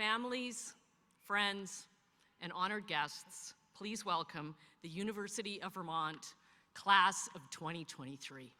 Families, friends, and honored guests, please welcome the University of Vermont Class of 2023.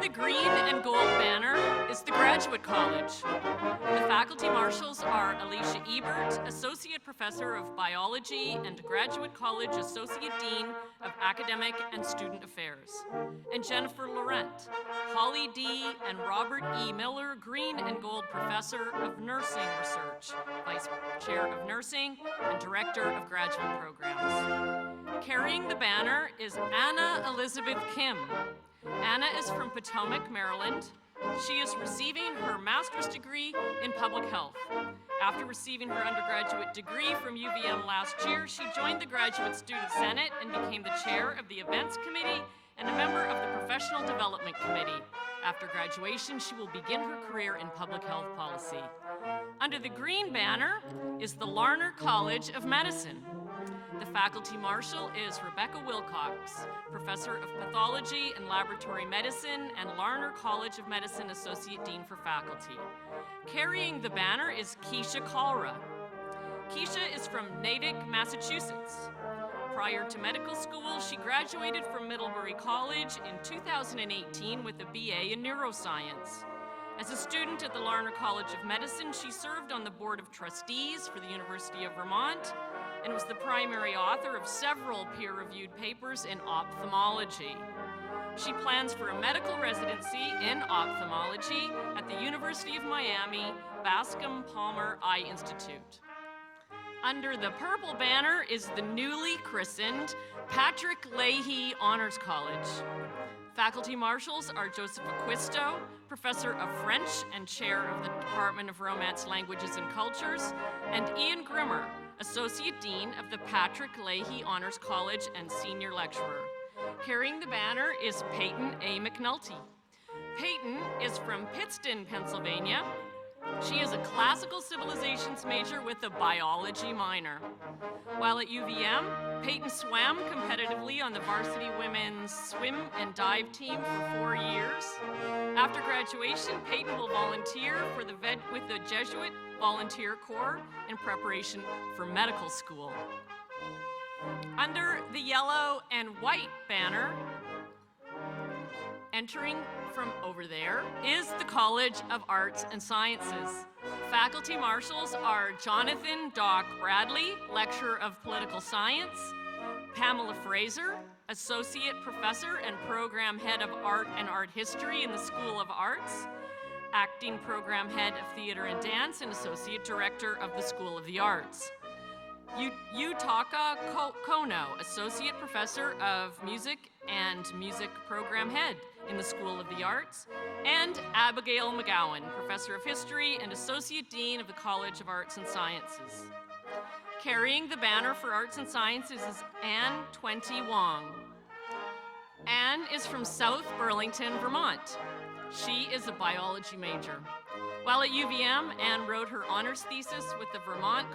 The green and gold banner is the Graduate College. The faculty marshals are Alicia Ebert, Associate Professor of Biology and Graduate College Associate Dean of Academic and Student Affairs, and Jennifer Laurent, Holly D. and Robert E. Miller, Green and Gold Professor of Nursing Research, Vice Chair of Nursing and Director of Graduate Programs. Carrying the banner is Anna Elizabeth Kim. Anna is from Potomac, Maryland. She is receiving her master's degree in public health. After receiving her undergraduate degree from UVM last year, she joined the Graduate Student Senate and became the chair of the Events Committee and a member of the Professional Development Committee. After graduation, she will begin her career in public health policy. Under the green banner is the Larner College of Medicine. The faculty marshal is Rebecca Wilcox, Professor of Pathology and Laboratory Medicine and Larner College of Medicine Associate Dean for Faculty. Carrying the banner is Keisha Kalra. Keisha is from Natick, Massachusetts. Prior to medical school, she graduated from Middlebury College in 2018 with a BA in neuroscience. As a student at the Larner College of Medicine, she served on the Board of Trustees for the University of Vermont and was the primary author of several peer-reviewed papers in ophthalmology. She plans for a medical residency in ophthalmology at the University of Miami Bascom Palmer Eye Institute. Under the purple banner is the newly christened Patrick Leahy Honors College. Faculty marshals are Joseph Acquisto, Professor of French and Chair of the Department of Romance, Languages, and Cultures, and Ian Grimmer, Associate Dean of the Patrick Leahy Honors College and Senior Lecturer. Carrying the banner is Peyton A. McNulty. Peyton is from Pittston, Pennsylvania. She is a classical civilizations major with a biology minor. While at UVM, Peyton swam competitively on the varsity women's swim and dive team for 4 years. After graduation, Peyton will volunteer with the Jesuit Volunteer Corps in preparation for medical school. Under the yellow and white banner, entering from over there, is the College of Arts and Sciences. Faculty marshals are Jonathan Doc Bradley, Lecturer of Political Science, Pamela Fraser, Associate Professor and Program Head of Art and Art History in the School of Arts, Acting Program Head of Theater and Dance and Associate Director of the School of the Arts. Yutaka Kono, Associate Professor of Music and Music Program Head in the School of the Arts, and Abigail McGowan, Professor of History and Associate Dean of the College of Arts and Sciences. Carrying the banner for Arts and Sciences is Anne Twenty Wong. Anne is from South Burlington, Vermont. She is a biology major. While at UVM, Anne wrote her honors thesis with the Vermont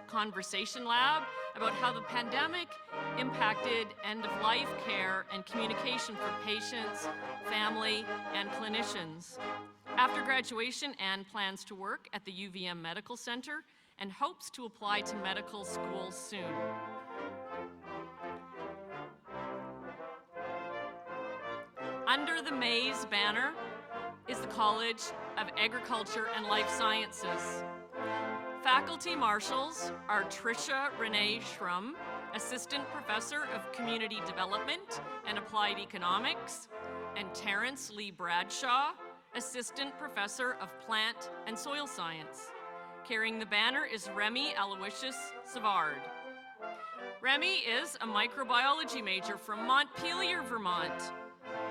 Conversation Lab about how the pandemic impacted end-of-life care and communication for patients, family, and clinicians. After graduation, Anne plans to work at the UVM Medical Center and hopes to apply to medical school soon. Under the maize banner is the College of Agriculture and Life Sciences. Faculty marshals are Tricia Renee Schrum, Assistant Professor of Community Development and Applied Economics, and Terrence Lee Bradshaw, Assistant Professor of Plant and Soil Science. Carrying the banner is Remy Aloysius Savard. Remy is a microbiology major from Montpelier, Vermont.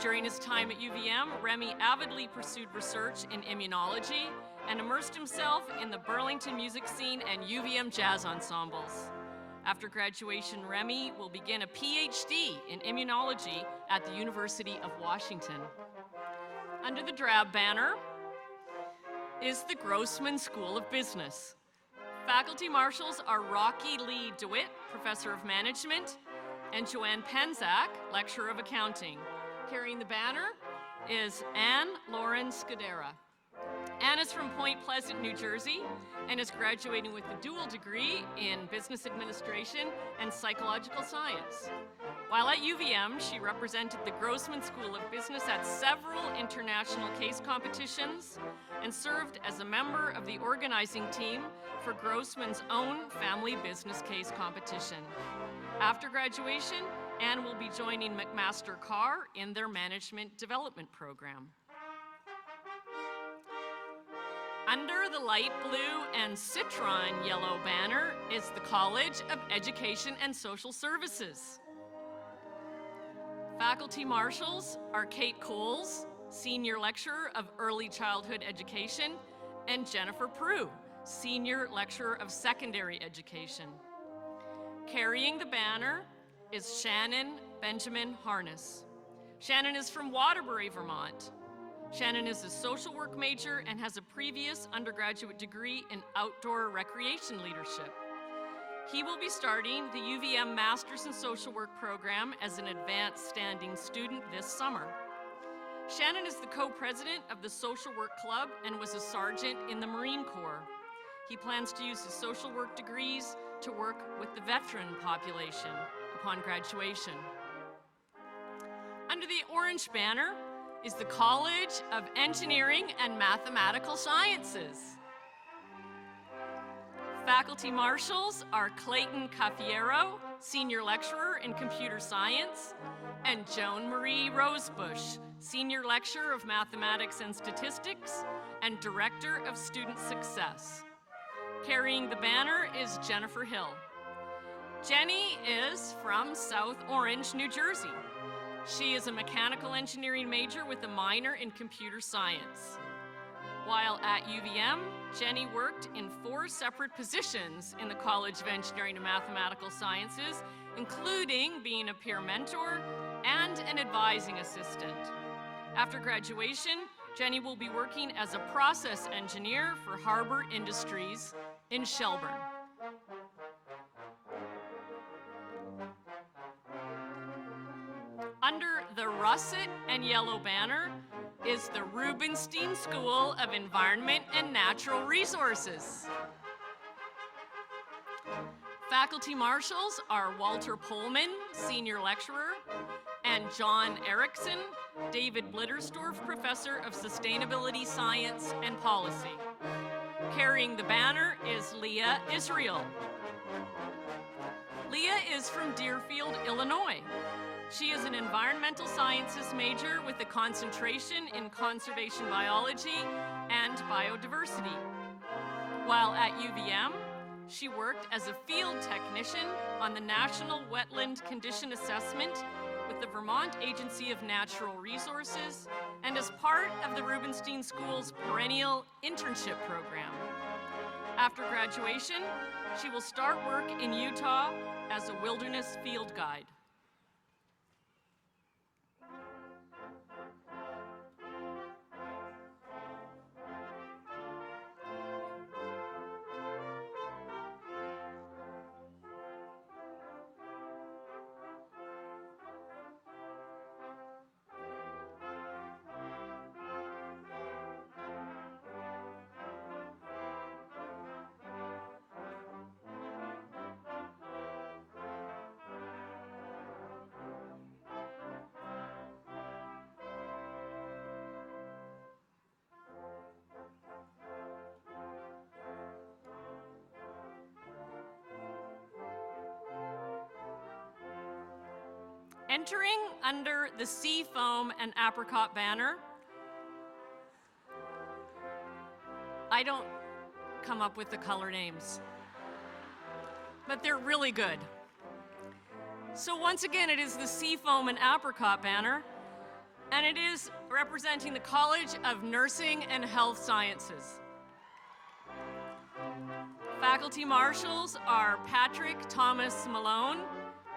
During his time at UVM, Remy avidly pursued research in immunology and immersed himself in the Burlington music scene and UVM jazz ensembles. After graduation, Remy will begin a PhD in immunology at the University of Washington. Under the drab banner is the Grossman School of Business. Faculty marshals are Rocky Lee DeWitt, Professor of Management, and Joanne Penzak, Lecturer of Accounting. Carrying the banner is Anne Lauren Scudera. Anne is from Point Pleasant, New Jersey, and is graduating with a dual degree in business administration and psychological science. While at UVM, she represented the Grossman School of Business at several international case competitions and served as a member of the organizing team for Grossman's own family business case competition. After graduation, Anne will be joining McMaster Carr in their management development program. Under the light blue and citron yellow banner is the College of Education and Social Services. Faculty marshals are Kate Coles, Senior Lecturer of Early Childhood Education, and Jennifer Prue, Senior Lecturer of Secondary Education. Carrying the banner is Shannon Benjamin Harness. Shannon is from Waterbury, Vermont. Shannon is a social work major and has a previous undergraduate degree in outdoor recreation leadership. He will be starting the UVM Masters in Social Work program as an advanced standing student this summer. Shannon is the co-president of the Social Work Club and was a sergeant in the Marine Corps. He plans to use his social work degrees to work with the veteran population upon graduation. Under the orange banner is the College of Engineering and Mathematical Sciences. Faculty marshals are Clayton Cafiero, Senior Lecturer in Computer Science, and Joan Marie Rosebush, Senior Lecturer of Mathematics and Statistics and Director of Student Success. Carrying the banner is Jennifer Hill. Jenny is from South Orange, New Jersey. She is a mechanical engineering major with a minor in computer science. While at UVM, Jenny worked in 4 separate positions in the College of Engineering and Mathematical Sciences, including being a peer mentor and an advising assistant. After graduation, Jenny will be working as a process engineer for Harbor Industries in Shelburne. Under the russet and yellow banner is the Rubenstein School of Environment and Natural Resources. Faculty marshals are Walter Pullman, Senior Lecturer, and John Erickson, David Blittersdorf, Professor of Sustainability Science and Policy. Carrying the banner is Leah Israel. Leah is from Deerfield, Illinois. She is an environmental sciences major with a concentration in conservation biology and biodiversity. While at UVM, she worked as a field technician on the National Wetland Condition Assessment with the Vermont Agency of Natural Resources and as part of the Rubenstein School's perennial internship program. After graduation, she will start work in Utah as a wilderness field guide. Entering under the Seafoam and Apricot banner, I don't come up with the color names, but they're really good. So once again, it is the Seafoam and Apricot banner, and it is representing the College of Nursing and Health Sciences. faculty marshals are Patrick Thomas Malone,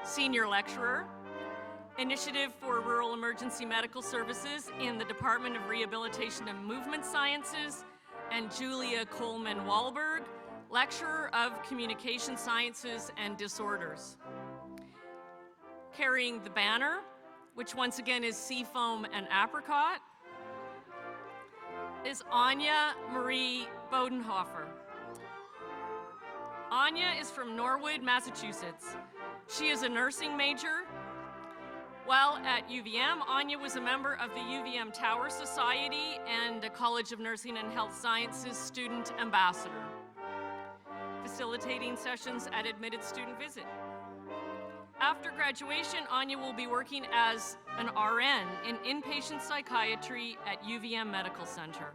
Senior Lecturer, Initiative for Rural Emergency Medical Services in the Department of Rehabilitation and Movement Sciences, and Julia Coleman-Wahlberg, Lecturer of Communication Sciences and Disorders. Carrying the banner, which once again is Seafoam and Apricot, is Anya Marie Bodenhofer. Anya is from Norwood, Massachusetts. She is a nursing major. While at UVM, Anya was a member of the UVM Tower Society and a College of Nursing and Health Sciences student ambassador, facilitating sessions at admitted student visit. After graduation, Anya will be working as an RN in inpatient psychiatry at UVM Medical Center.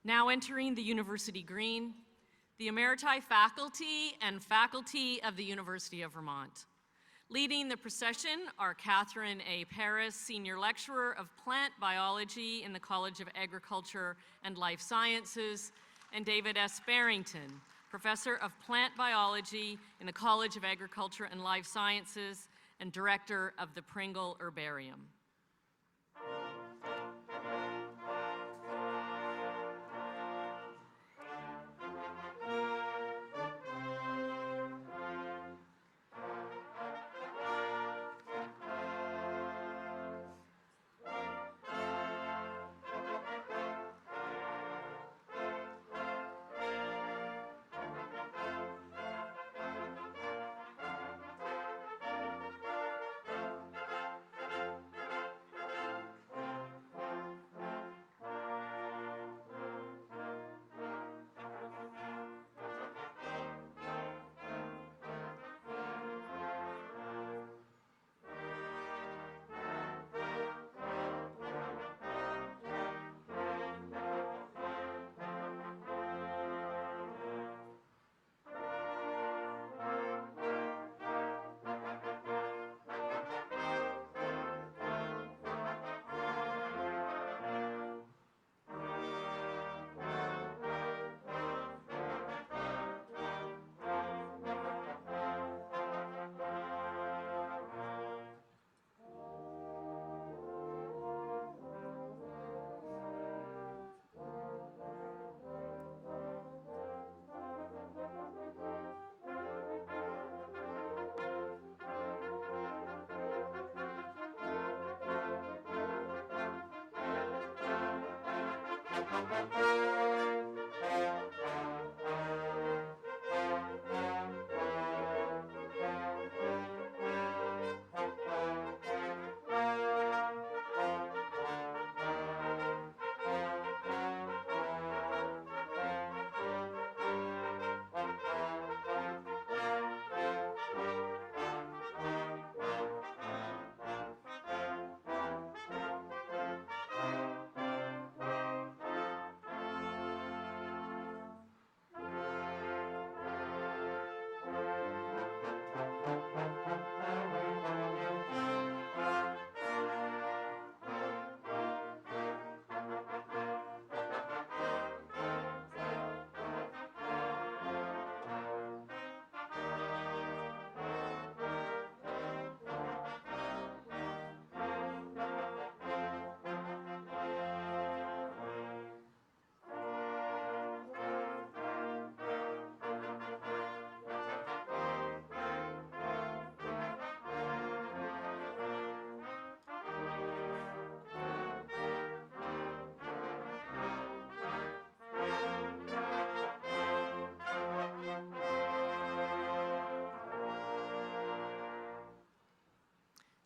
Now entering the University Green, the Emeriti faculty and faculty of the University of Vermont. Leading the procession are Catherine A. Paris, Senior Lecturer of Plant Biology in the College of Agriculture and Life Sciences, and David S. Barrington, Professor of Plant Biology in the College of Agriculture and Life Sciences and Director of the Pringle Herbarium.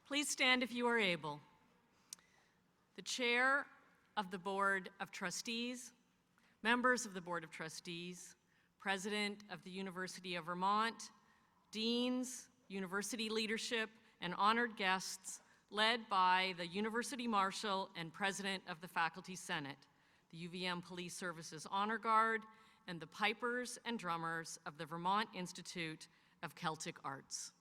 Please stand if you are able. The Chair of the Board of Trustees, members of the Board of Trustees, President of the University of Vermont, deans, university leadership, and honored guests led by the University Marshal and President of the Faculty Senate, the UVM Police Services Honor Guard, and the pipers and drummers of the Vermont Institute of Celtic Arts.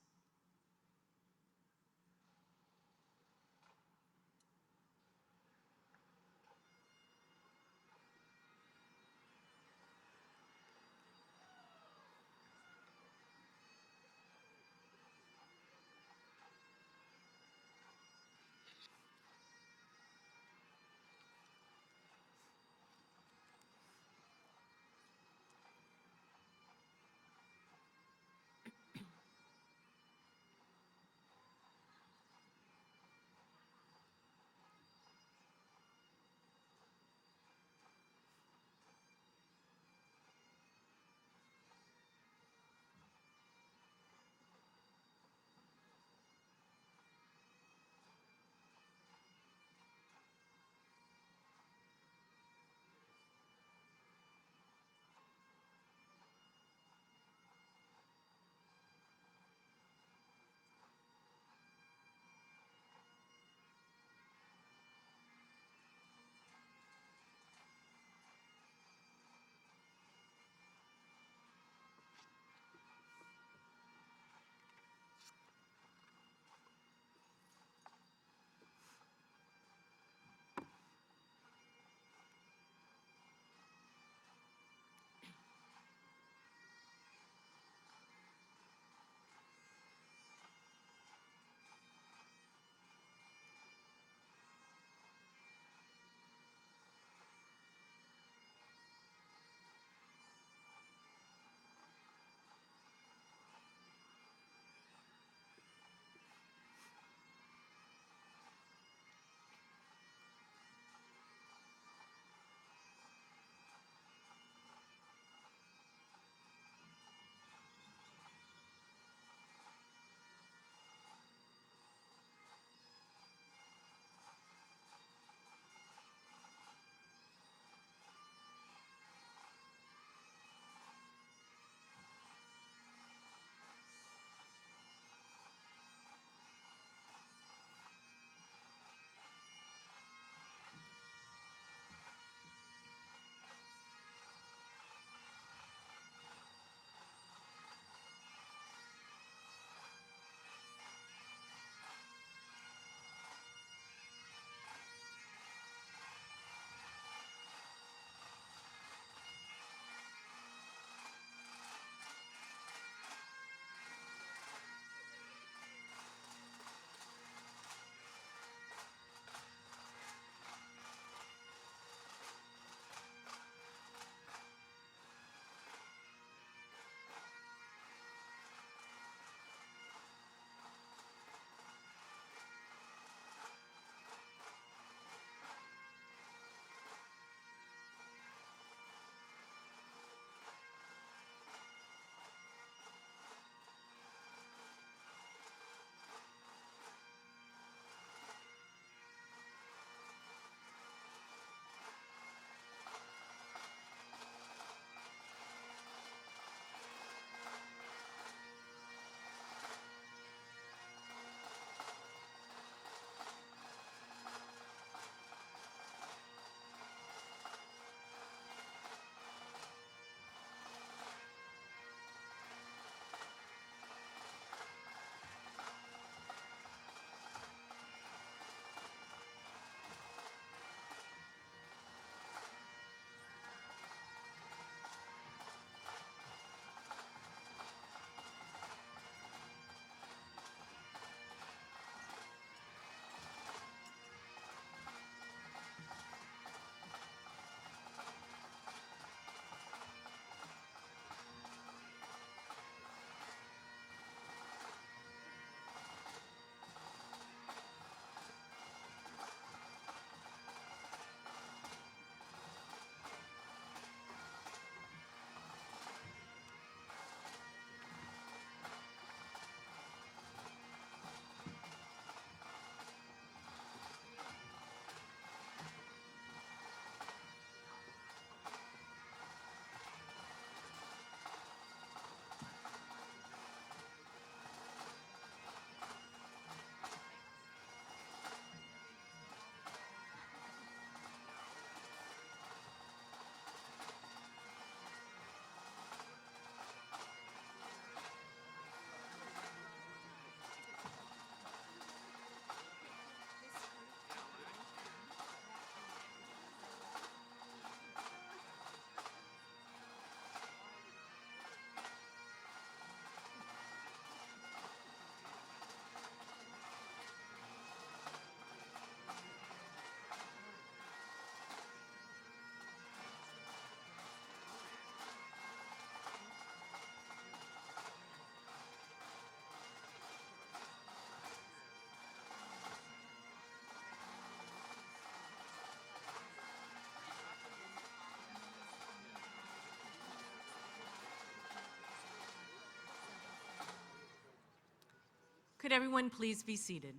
Could everyone please be seated?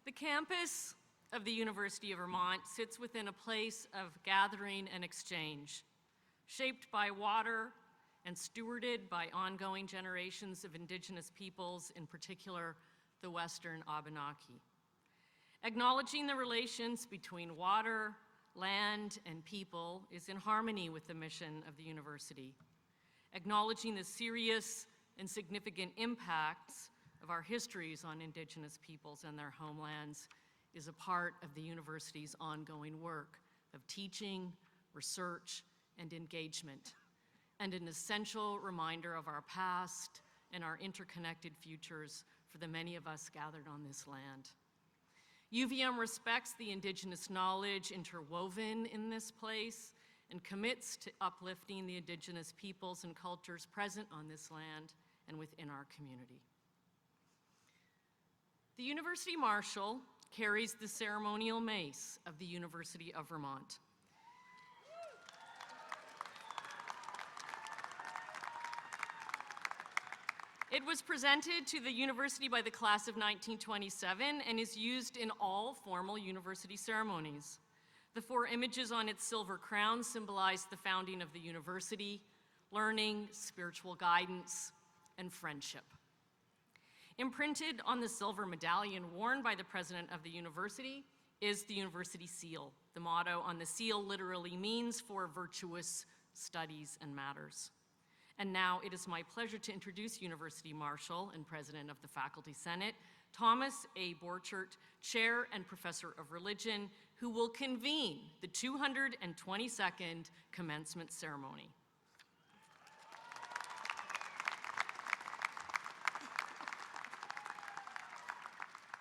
The campus of the University of Vermont sits within a place of gathering and exchange, shaped by water and stewarded by ongoing generations of Indigenous peoples, in particular the Western Abenaki. Acknowledging the relations between water, land, and people is in harmony with the mission of the university. Acknowledging the serious and significant impacts of our histories on Indigenous peoples and their homelands is a part of the university's ongoing work of teaching, research, and engagement, and an essential reminder of our past and our interconnected futures for the many of us gathered on this land. UVM respects the Indigenous knowledge interwoven in this place and commits to uplifting the Indigenous peoples and cultures present on this land and within our community. The University Marshal carries the ceremonial mace of the University of Vermont. It was presented to the university by the class of 1927 and is used in all formal university ceremonies. The 4 images on its silver crown symbolize the founding of the university, learning, spiritual guidance, and friendship. Imprinted on the silver medallion worn by the president of the university is the university seal. The motto on the seal literally means "for virtuous studies and matters." And now it is my pleasure to introduce University Marshal and President of the Faculty Senate, Thomas A. Borchert, Chair and Professor of Religion, who will convene the 222nd commencement ceremony.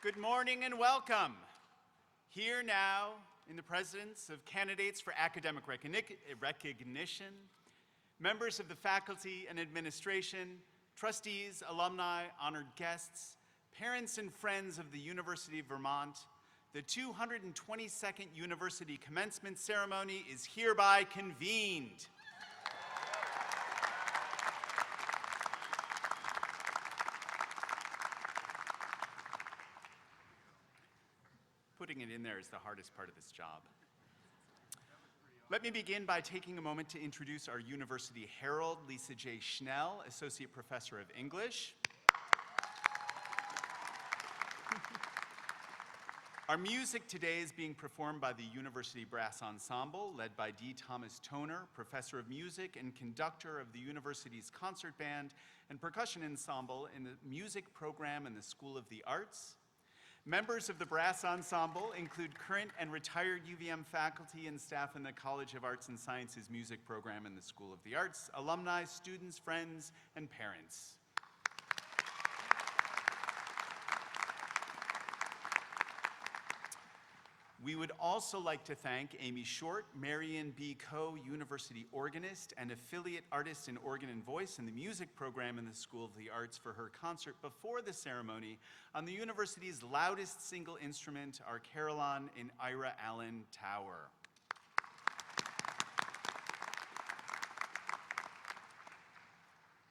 Good morning and welcome. Here now in the presence of candidates for academic recognition, members of the faculty and administration, trustees, alumni, honored guests, parents and friends of the University of Vermont, the 222nd University Commencement Ceremony is hereby convened. Putting it in there is the hardest part of this job. Let me begin by taking a moment to introduce our University Herald, Lisa J. Schnell, Associate Professor of English. Our music today is being performed by the University Brass Ensemble, led by D. Thomas Toner, Professor of Music and conductor of the university's concert band and percussion ensemble in the music program in the School of the Arts. Members of the Brass Ensemble include current and retired UVM faculty and staff in the College of Arts and Sciences music program in the School of the Arts, alumni, students, friends, and parents. We would also like to thank Amy Short, Marion B. Coe, University organist and affiliate artist in organ and voice in the music program in the School of the Arts for her concert before the ceremony on the university's loudest single instrument, our carillon in Ira Allen Tower.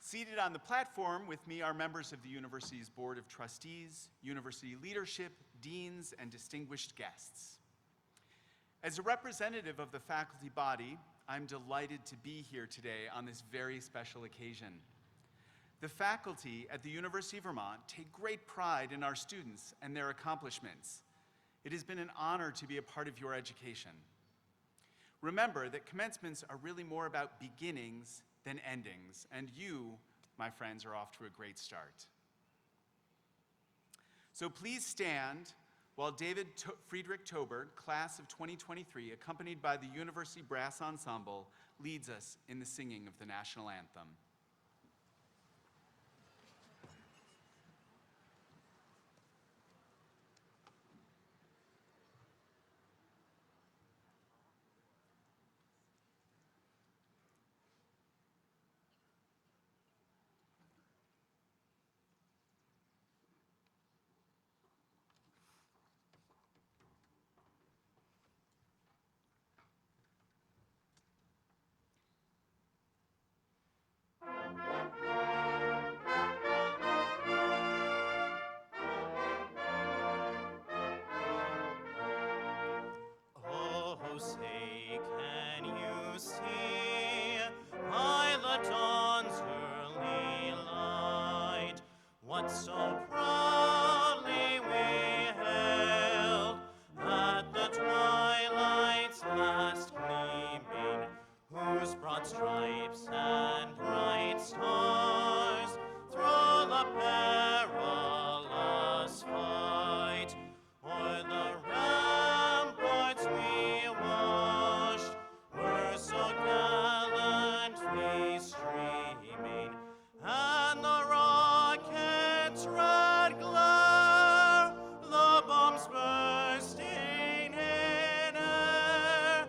Seated on the platform with me are members of the university's Board of Trustees, university leadership, deans, and distinguished guests. As a representative of the faculty body, I'm delighted to be here today on this very special occasion. The faculty at the University of Vermont take great pride in our students and their accomplishments. It has been an honor to be a part of your education. Remember that commencements are really more about beginnings than endings, and you, my friends, are off to a great start. So please stand while David Friedrich Toberg, class of 2023, accompanied by the University Brass Ensemble, leads us in the singing of the national anthem. say, can you see by the dawn's early light what so proudly we hailed at the twilight's last gleaming, whose broad stripes and bright stars through the perilous fight o'er the ramparts we watched were so gallantly streaming, and the rocket's red glare, the bombs bursting in air,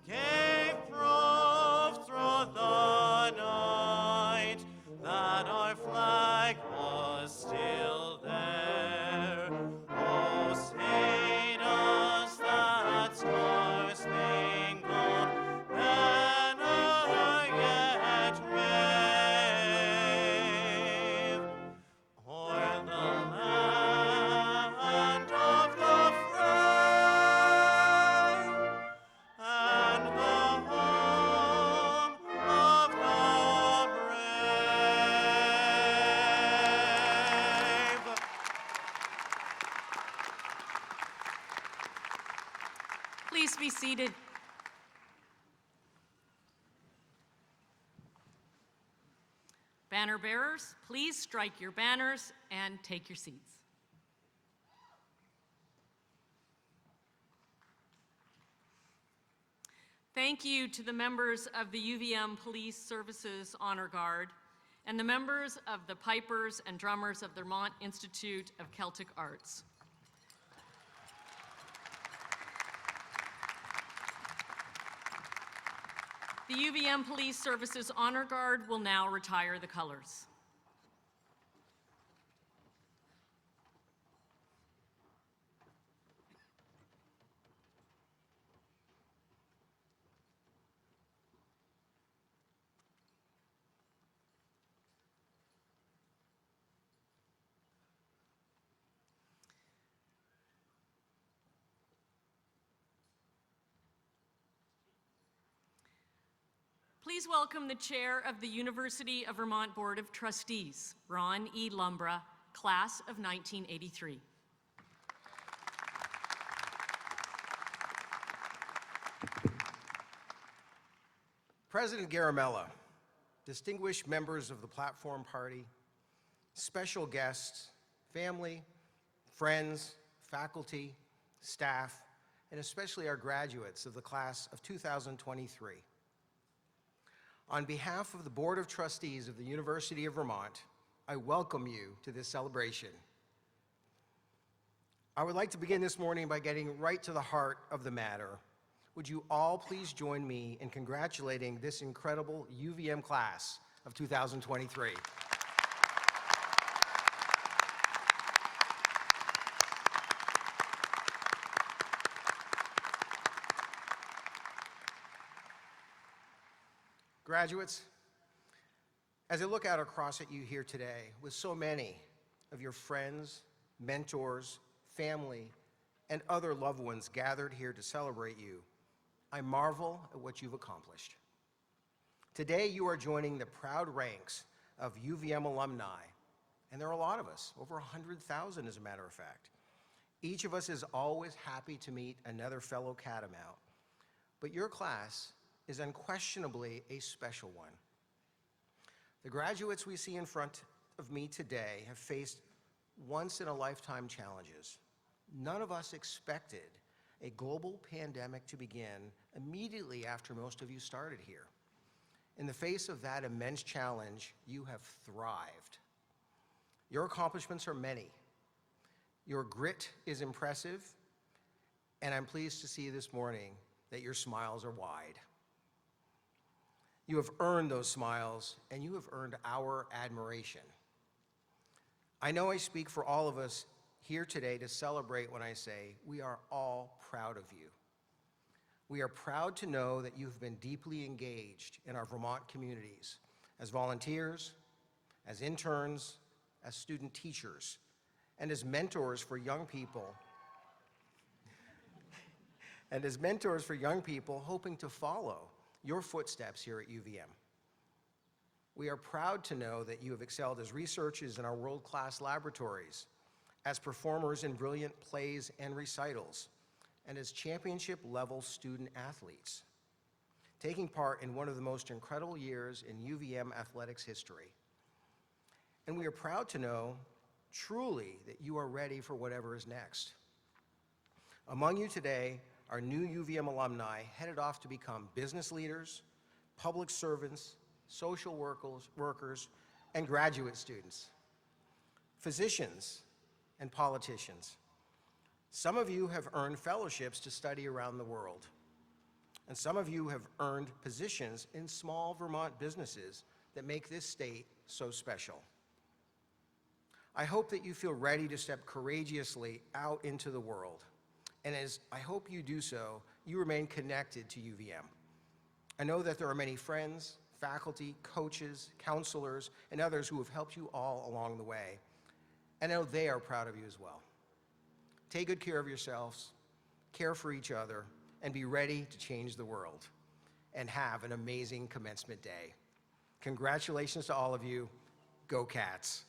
gave proof through the night that our flag was still there. Oh, say does that star-spangled banner yet wave o'er the land of the free and the home of the brave? Please be seated. Banner bearers, please strike your banners and take your seats. Thank you to the members of the UVM Police Services Honor Guard and the members of the Pipers and Drummers of the Vermont Institute of Celtic Arts. The UVM Police Services Honor Guard will now retire the colors. Please welcome the Chair of the University of Vermont Board of Trustees, Ron E. Lumbra, Class of 1983. President Garamella, distinguished members of the Platform Party, special guests, family, friends, faculty, staff, and especially our graduates of the class of 2023. On behalf of the Board of Trustees of the University of Vermont, I welcome you to this celebration. I would like to begin this morning by getting right to the heart of the matter. Would you all please join me in congratulating this incredible UVM class of 2023. Graduates, as I look out across at you here today with so many of your friends, mentors, family, and other loved ones gathered here to celebrate you, I marvel at what you've accomplished. Today, you are joining the proud ranks of UVM alumni, and there are a lot of us, over 100,000 as a matter of fact. Each of us is always happy to meet another fellow Catamount, but your class is unquestionably a special one. The graduates we see in front of me today have faced once-in-a-lifetime challenges. None of us expected a global pandemic to begin immediately after most of you started here. In the face of that immense challenge, you have thrived. Your accomplishments are many. Your grit is impressive, and I'm pleased to see this morning that your smiles are wide. You have earned those smiles, and you have earned our admiration. I know I speak for all of us here today to celebrate when I say we are all proud of you. We are proud to know that you've been deeply engaged in our Vermont communities as volunteers, as interns, as student teachers, and as mentors for young people and as mentors for young people hoping to follow your footsteps here at UVM. We are proud to know that you have excelled as researchers in our world-class laboratories, as performers in brilliant plays and recitals, and as championship-level student athletes, taking part in one of the most incredible years in UVM athletics history. And we are proud to know, truly, that you are ready for whatever is next. Among you today are new UVM alumni headed off to become business leaders, public servants, social workers, and graduate students, physicians, and politicians. Some of you have earned fellowships to study around the world, and some of you have earned positions in small Vermont businesses that make this state so special. I hope that you feel ready to step courageously out into the world, and as I hope you do so, you remain connected to UVM. I know that there are many friends, faculty, coaches, counselors, and others who have helped you all along the way. And I know they are proud of you as well. Take good care of yourselves, care for each other, and be ready to change the world. And have an amazing commencement day. Congratulations to all of you. Go Cats.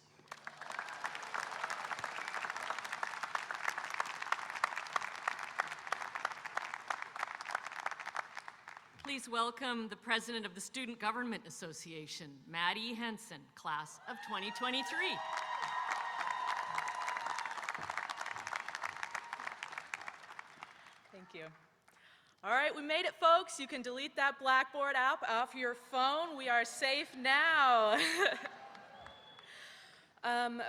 Please welcome the President of the Student Government Association, Maddie Henson, class of 2023. Thank you. All right, we made it, folks. You can delete that Blackboard app off your phone. We are safe now.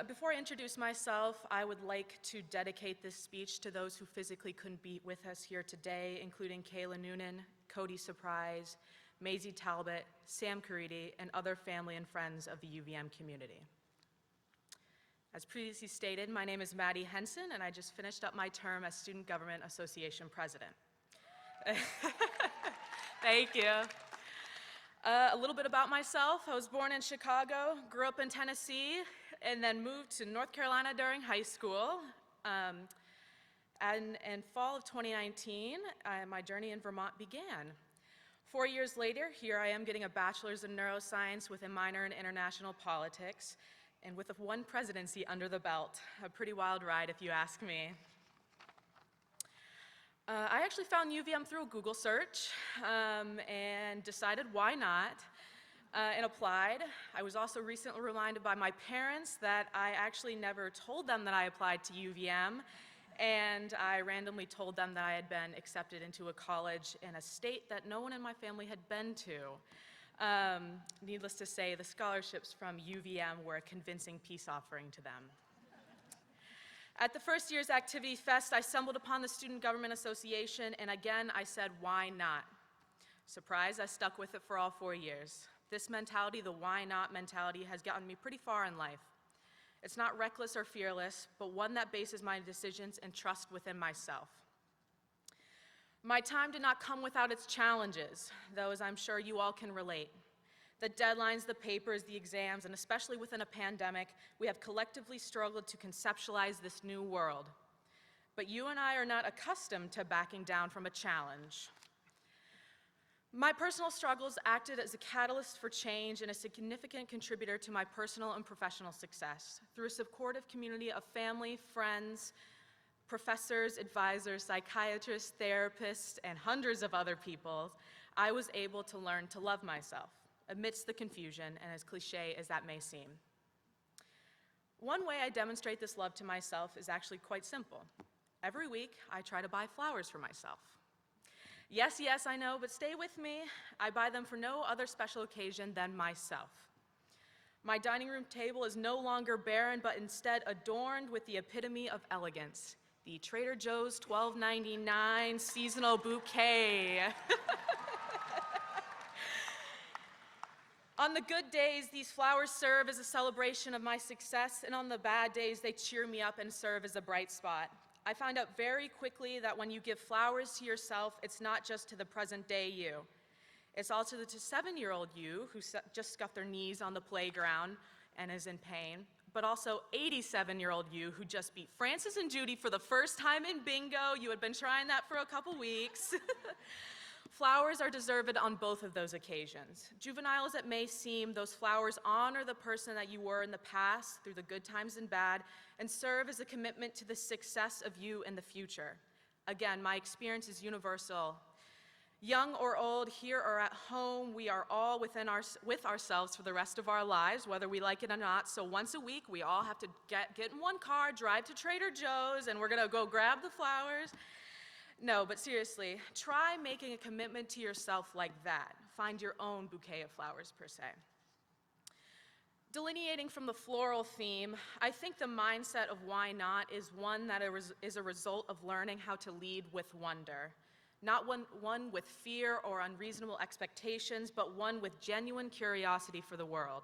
Before I introduce myself, I would like to dedicate this speech to those who physically couldn't be with us here today, including Kayla Noonan, Cody Surprise, Maisie Talbot, Sam Caridi, and other family and friends of the UVM community. As previously stated, my name is Maddie Henson, and I just finished up my term as Student Government Association President. Thank you. A little bit about myself. I was born in Chicago, grew up in Tennessee, and then moved to North Carolina during high school. And in fall of 2019, my journey in Vermont began. 4 years later, here I am getting a bachelor's in neuroscience with a minor in international politics, and with one presidency under the belt. A pretty wild ride, if you ask me. I actually found UVM through a Google search and decided why not, and applied. I was also recently reminded by my parents that I actually never told them that I applied to UVM, and I randomly told them that I had been accepted into a college in a state that no one in my family had been to. Needless to say, the scholarships from UVM were a convincing peace offering to them. At the first year's Activity Fest, I stumbled upon the Student Government Association, and again, I said, why not? Surprise, I stuck with it for all 4 years. This mentality, the why not mentality, has gotten me pretty far in life. It's not reckless or fearless, but one that bases my decisions in trust within myself. My time did not come without its challenges, though, as I'm sure you all can relate. The deadlines, the papers, the exams, and especially within a pandemic, we have collectively struggled to conceptualize this new world. But you and I are not accustomed to backing down from a challenge. My personal struggles acted as a catalyst for change and a significant contributor to my personal and professional success. Through a supportive community of family, friends, professors, advisors, psychiatrists, therapists, and hundreds of other people, I was able to learn to love myself amidst the confusion, and as cliche as that may seem. One way I demonstrate this love to myself is actually quite simple. Every week, I try to buy flowers for myself. Yes, I know, but stay with me. I buy them for no other special occasion than myself. My dining room table is no longer barren, but instead adorned with the epitome of elegance, the Trader Joe's $12.99 seasonal bouquet. On the good days, these flowers serve as a celebration of my success, and on the bad days, they cheer me up and serve as a bright spot. I find out very quickly that when you give flowers to yourself, it's not just to the present day you. It's also to the 7-year-old you who just scuffed their knees on the playground and is in pain, but also 87-year-old you who just beat Francis and Judy for the first time in bingo. You had been trying that for a couple weeks. Flowers are deserved on both of those occasions. Juvenile as it may seem, those flowers honor the person that you were in the past through the good times and bad, and serve as a commitment to the success of you in the future. Again, my experience is universal. Young or old, here or at home, we are all with ourselves for the rest of our lives, whether we like it or not. So once a week, we all have to get in one car, drive to Trader Joe's, and we're gonna go grab the flowers. No, but seriously, try making a commitment to yourself like that. Find your own bouquet of flowers, per se. Delineating from the floral theme, I think the mindset of why not is one that is a result of learning how to lead with wonder. Not one with fear or unreasonable expectations, but one with genuine curiosity for the world.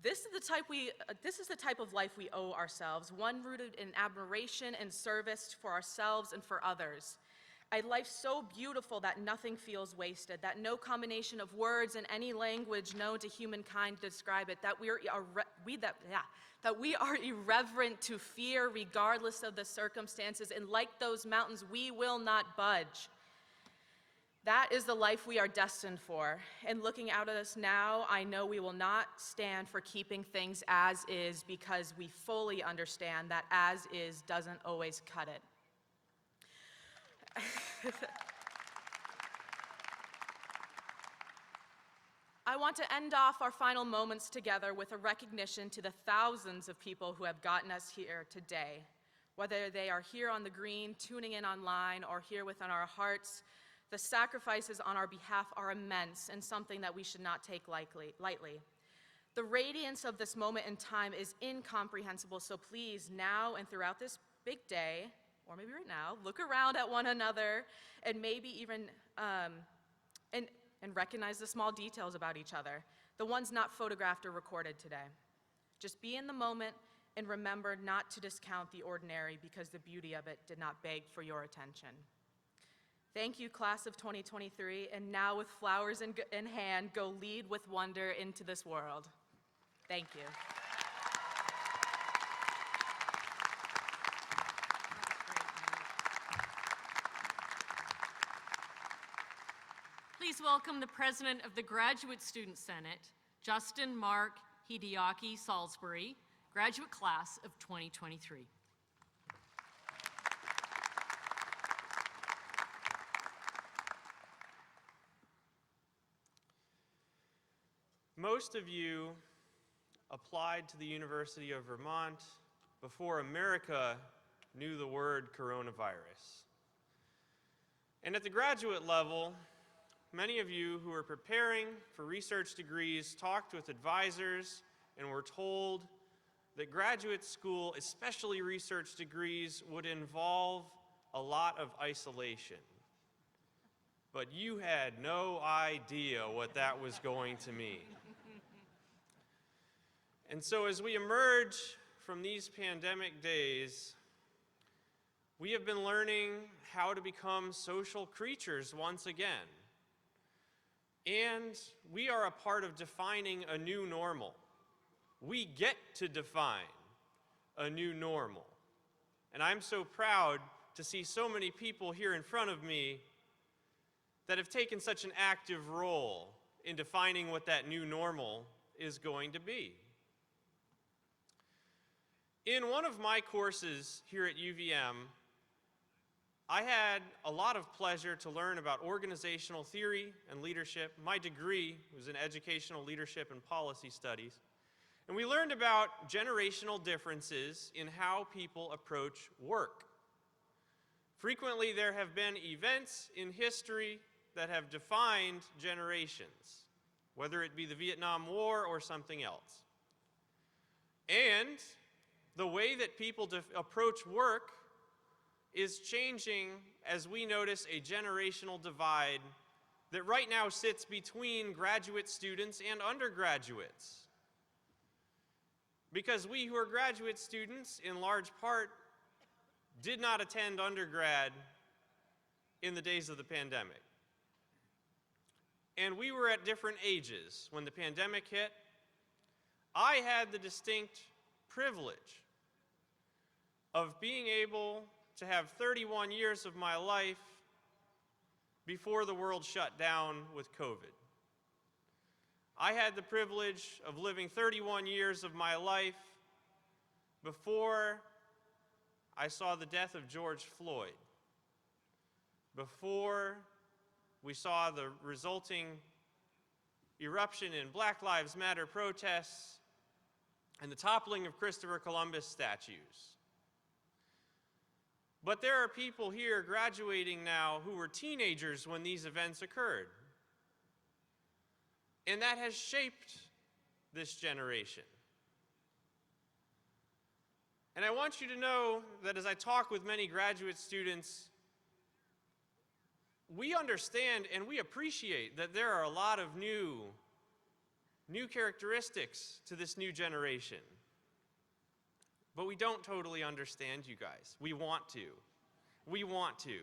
This is the type of life we owe ourselves, one rooted in admiration and service for ourselves and for others. A life so beautiful that nothing feels wasted, that no combination of words in any language known to humankind describe it, that we are irreverent to fear regardless of the circumstances, and like those mountains, we will not budge. That is the life we are destined for. And looking out at us now, I know we will not stand for keeping things as is, because we fully understand that as is doesn't always cut it. I want to end off our final moments together with a recognition to the thousands of people who have gotten us here today. Whether they are here on the green, tuning in online, or here within our hearts, the sacrifices on our behalf are immense and something that we should not take lightly. The radiance of this moment in time is incomprehensible, so please, now and throughout this big day, or maybe right now, look around at one another and maybe even and recognize the small details about each other, the ones not photographed or recorded today. Just be in the moment and remember not to discount the ordinary, because the beauty of it did not beg for your attention. Thank you, class of 2023, and now with flowers in hand, go lead with wonder into this world. Thank you. Please welcome the president of the Graduate Student Senate, Justin Mark Hideaki Salisbury, graduate class of 2023. Most of you applied to the University of Vermont before America knew the word coronavirus. And at the graduate level, many of you who are preparing for research degrees talked with advisors and were told that graduate school, especially research degrees, would involve a lot of isolation. But you had no idea what that was going to mean. And so as we emerge from these pandemic days, we have been learning how to become social creatures once again. And we are a part of defining a new normal. We get to define a new normal. And I'm so proud to see so many people here in front of me that have taken such an active role in defining what that new normal is going to be. In one of my courses here at UVM, I had a lot of pleasure to learn about organizational theory and leadership. My degree was in educational leadership and policy studies. And we learned about generational differences in how people approach work. Frequently, there have been events in history that have defined generations, whether it be the Vietnam War or something else. And the way that people approach work is changing as we notice a generational divide that right now sits between graduate students and undergraduates. Because we who are graduate students, in large part, did not attend undergrad in the days of the pandemic. And we were at different ages when the pandemic hit. I had the distinct privilege of being able to have 31 years of my life before the world shut down with COVID. I had the privilege of living 31 years of my life before I saw the death of George Floyd, before we saw the resulting eruption in Black Lives Matter protests and the toppling of Christopher Columbus statues. But there are people here graduating now who were teenagers when these events occurred. And that has shaped this generation. And I want you to know that as I talk with many graduate students, we understand and we appreciate that there are a lot of new characteristics to this new generation. But we don't totally understand you guys. We want to. We want to.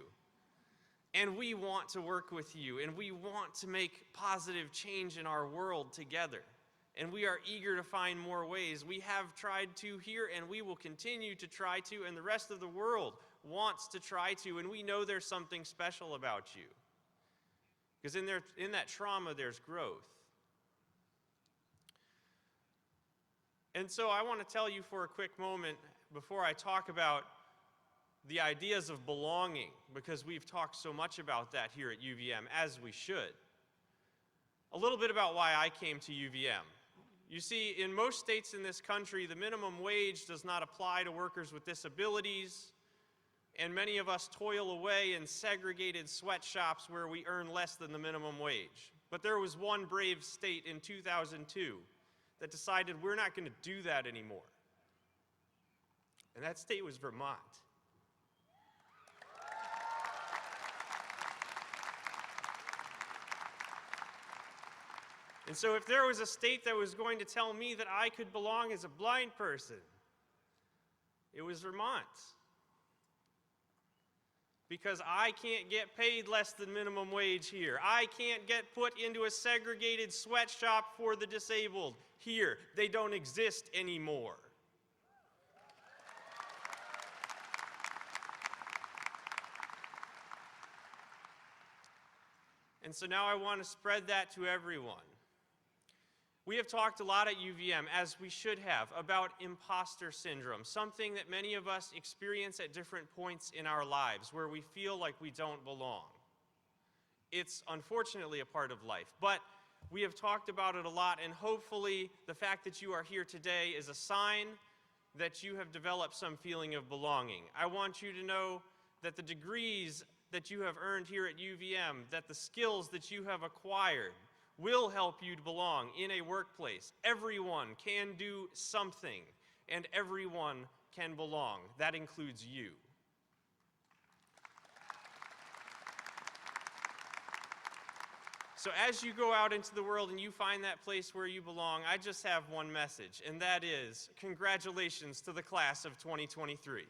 And we want to work with you, and we want to make positive change in our world together. And we are eager to find more ways. We have tried to here, and we will continue to try to, and the rest of the world wants to try to, and we know there's something special about you. Because in that trauma, there's growth. And so I want to tell you for a quick moment, before I talk about the ideas of belonging, because we've talked so much about that here at UVM, as we should, a little bit about why I came to UVM. You see, in most states in this country, the minimum wage does not apply to workers with disabilities, and many of us toil away in segregated sweatshops where we earn less than the minimum wage. But there was one brave state in 2002 that decided we're not going to do that anymore. And that state was Vermont. And so if there was a state that was going to tell me that I could belong as a blind person, it was Vermont. Because I can't get paid less than minimum wage here. I can't get put into a segregated sweatshop for the disabled here. They don't exist anymore. And so now I want to spread that to everyone. We have talked a lot at UVM, as we should have, about imposter syndrome, something that many of us experience at different points in our lives where we feel like we don't belong. It's unfortunately a part of life, but we have talked about it a lot, and hopefully the fact that you are here today is a sign that you have developed some feeling of belonging. I want you to know that the degrees that you have earned here at UVM, that the skills that you have acquired, will help you to belong in a workplace. Everyone can do something, and everyone can belong. That includes you. So as you go out into the world and you find that place where you belong, I just have one message, and that is, congratulations to the class of 2023.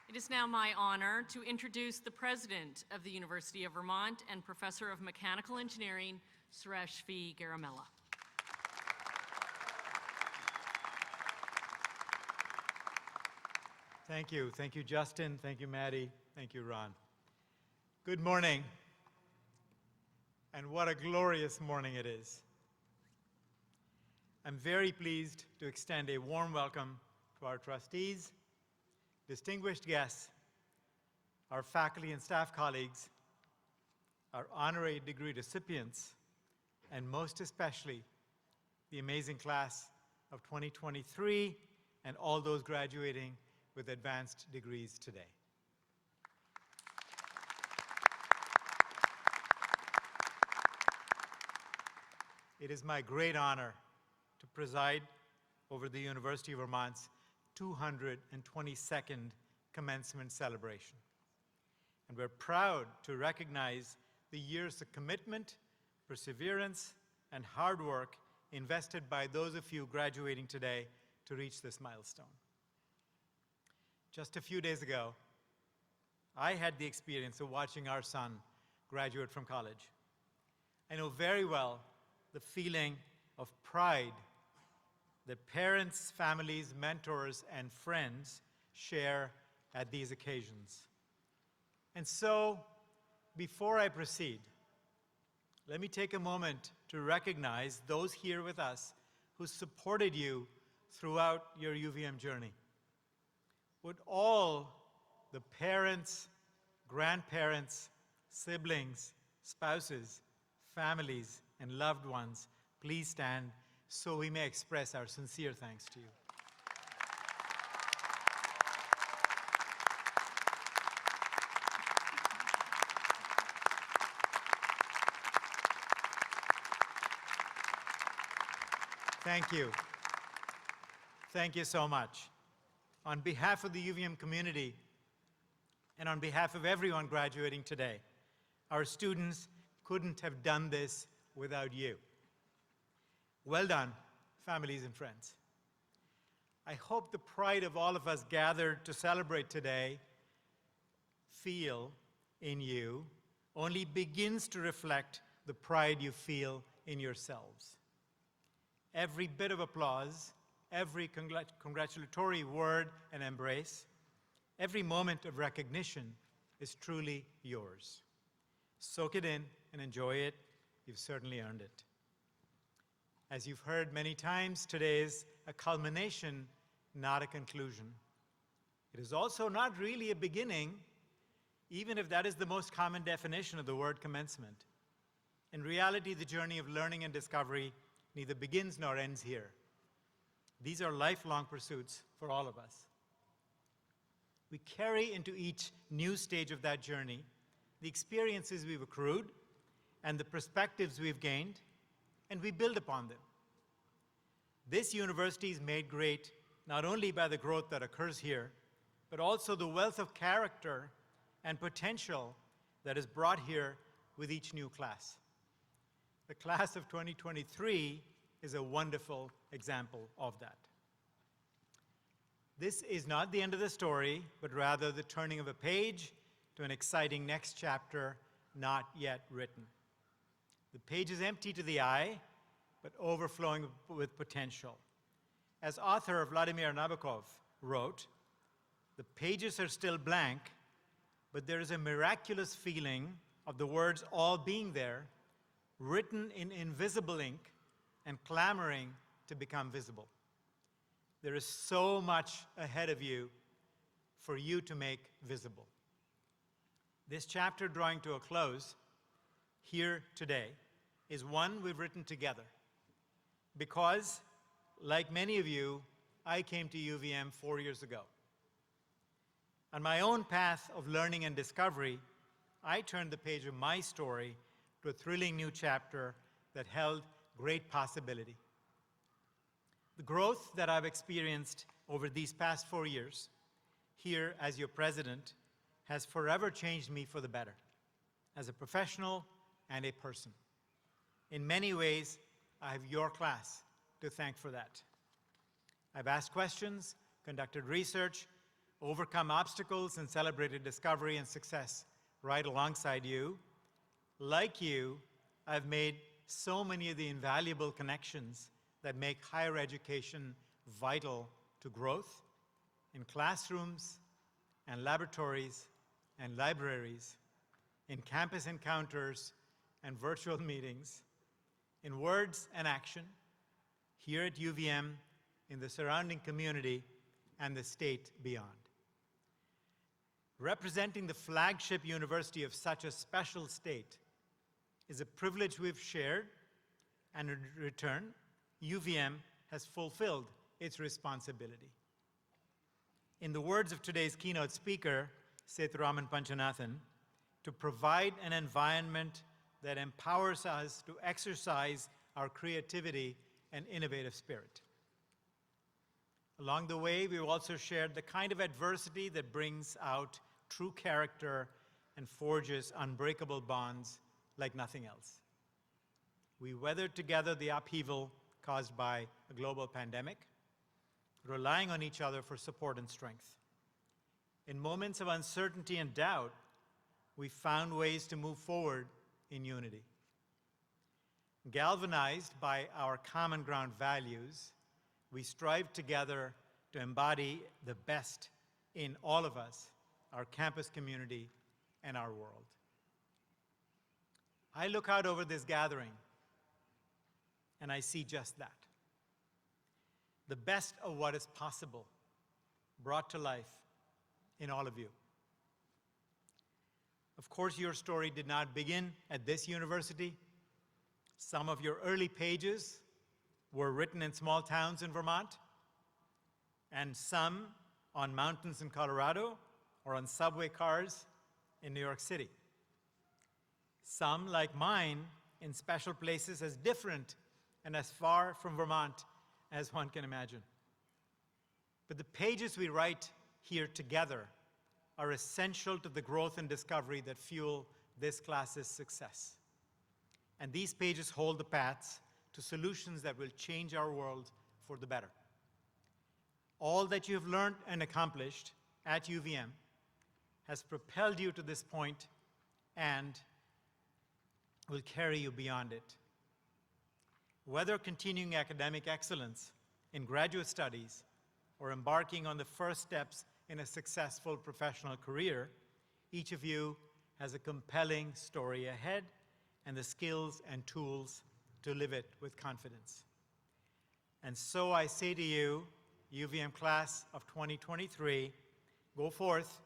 It is now my honor to introduce the president of the University of Vermont and professor of mechanical engineering, Suresh V. Garamella. Thank you. Thank you, Justin. Thank you, Maddie. Thank you, Ron. Good morning. And what a glorious morning it is. I'm very pleased to extend a warm welcome to our trustees, distinguished guests, our faculty and staff colleagues, our honorary degree recipients, and most especially the amazing class of 2023 and all those graduating with advanced degrees today. It is my great honor to preside over the University of Vermont's 222nd commencement celebration. And we're proud to recognize the years of commitment, perseverance, and hard work invested by those of you graduating today to reach this milestone. Just a few days ago, I had the experience of watching our son graduate from college. I know very well the feeling of pride that parents, families, mentors, and friends share at these occasions. And so, before I proceed, let me take a moment to recognize those here with us who supported you throughout your UVM journey. Would all the parents, grandparents, siblings, spouses, families, and loved ones please stand so we may express our sincere thanks to you. Thank you. Thank you so much. On behalf of the UVM community and on behalf of everyone graduating today, our students couldn't have done this without you. Well done, families and friends. I hope the pride of all of us gathered to celebrate today feel in you only begins to reflect the pride you feel in yourselves. Every bit of applause, every congratulatory word and embrace, every moment of recognition is truly yours. Soak it in and enjoy it. You've certainly earned it. As you've heard many times, today is a culmination, not a conclusion. It is also not really a beginning, even if that is the most common definition of the word commencement. In reality, the journey of learning and discovery neither begins nor ends here. These are lifelong pursuits for all of us. We carry into each new stage of that journey the experiences we've accrued and the perspectives we've gained, and we build upon them. This university is made great not only by the growth that occurs here, but also the wealth of character and potential that is brought here with each new class. The class of 2023 is a wonderful example of that. This is not the end of the story, but rather the turning of a page to an exciting next chapter not yet written. The page is empty to the eye, but overflowing with potential. As author Vladimir Nabokov wrote, the pages are still blank, but there is a miraculous feeling of the words all being there, written in invisible ink and clamoring to become visible. There is so much ahead of you for you to make visible. This chapter drawing to a close here today is one we've written together because, like many of you, I came to UVM 4 years ago. On my own path of learning and discovery, I turned the page of my story to a thrilling new chapter that held great possibility. The growth that I've experienced over these past 4 years, here as your president, has forever changed me for the better, as a professional and a person. In many ways, I have your class to thank for that. I've asked questions, conducted research, overcome obstacles, and celebrated discovery and success right alongside you. Like you, I've made so many of the invaluable connections that make higher education vital to growth in classrooms and laboratories and libraries, in campus encounters and virtual meetings, in words and action, here at UVM, in the surrounding community, and the state beyond. Representing the flagship university of such a special state is a privilege we've shared, and in return, UVM has fulfilled its responsibility. In the words of today's keynote speaker, Sethuraman Panchanathan, to provide an environment that empowers us to exercise our creativity and innovative spirit. Along the way, we've also shared the kind of adversity that brings out true character and forges unbreakable bonds like nothing else. We weathered together the upheaval caused by a global pandemic, relying on each other for support and strength. In moments of uncertainty and doubt, we found ways to move forward in unity. Galvanized by our common ground values, we strive together to embody the best in all of us, our campus community, and our world. I look out over this gathering, and I see just that. The best of what is possible brought to life in all of you. Of course, your story did not begin at this university. Some of your early pages were written in small towns in Vermont, and some on mountains in Colorado or on subway cars in New York City. Some, like mine, in special places as different and as far from Vermont as one can imagine. But the pages we write here together are essential to the growth and discovery that fuel this class's success. And these pages hold the paths to solutions that will change our world for the better. All that you have learned and accomplished at UVM has propelled you to this point and will carry you beyond it. Whether continuing academic excellence in graduate studies or embarking on the first steps in a successful professional career, each of you has a compelling story ahead and the skills and tools to live it with confidence. And so I say to you, UVM class of 2023, go forth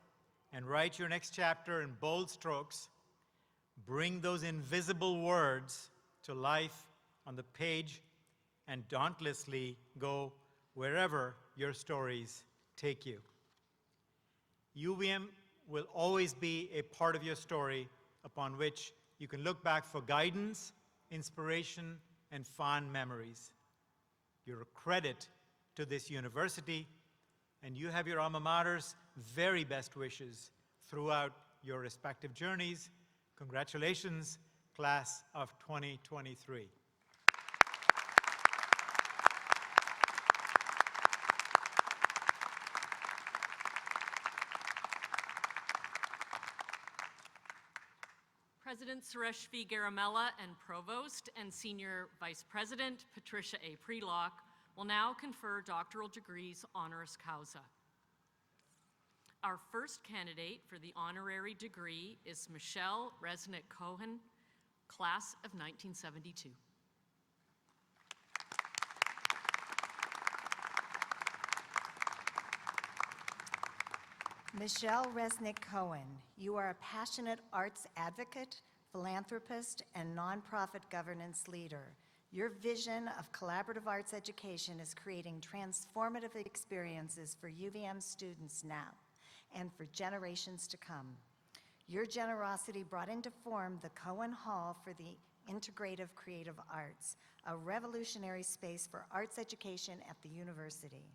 and write your next chapter in bold strokes. Bring those invisible words to life on the page and dauntlessly go wherever your stories take you. UVM will always be a part of your story upon which you can look back for guidance, inspiration, and fond memories. You're a credit to this university, and you have your alma mater's very best wishes throughout your respective journeys. Congratulations, class of 2023. President Suresh V. Garamella and Provost and Senior Vice President Patricia A. Prelock will now confer doctoral degrees honoris causa. Our first candidate for the honorary degree is Michelle Resnick-Cohen, class of 1972. Michelle Resnick-Cohen, you are a passionate arts advocate, philanthropist, and nonprofit governance leader. Your vision of collaborative arts education is creating transformative experiences for UVM students now and for generations to come. Your generosity brought into form the Cohen Hall for the Integrative Creative Arts, a revolutionary space for arts education at the university.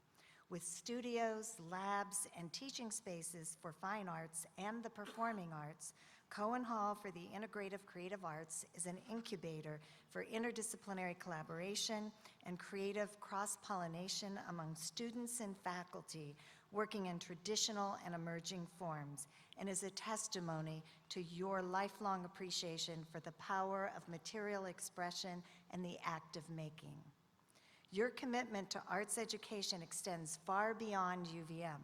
With studios, labs, and teaching spaces for fine arts and the performing arts, Cohen Hall for the Integrative Creative Arts is an incubator for interdisciplinary collaboration and creative cross-pollination among students and faculty working in traditional and emerging forms, and is a testimony to your lifelong appreciation for the power of material expression and the act of making. Your commitment to arts education extends far beyond UVM.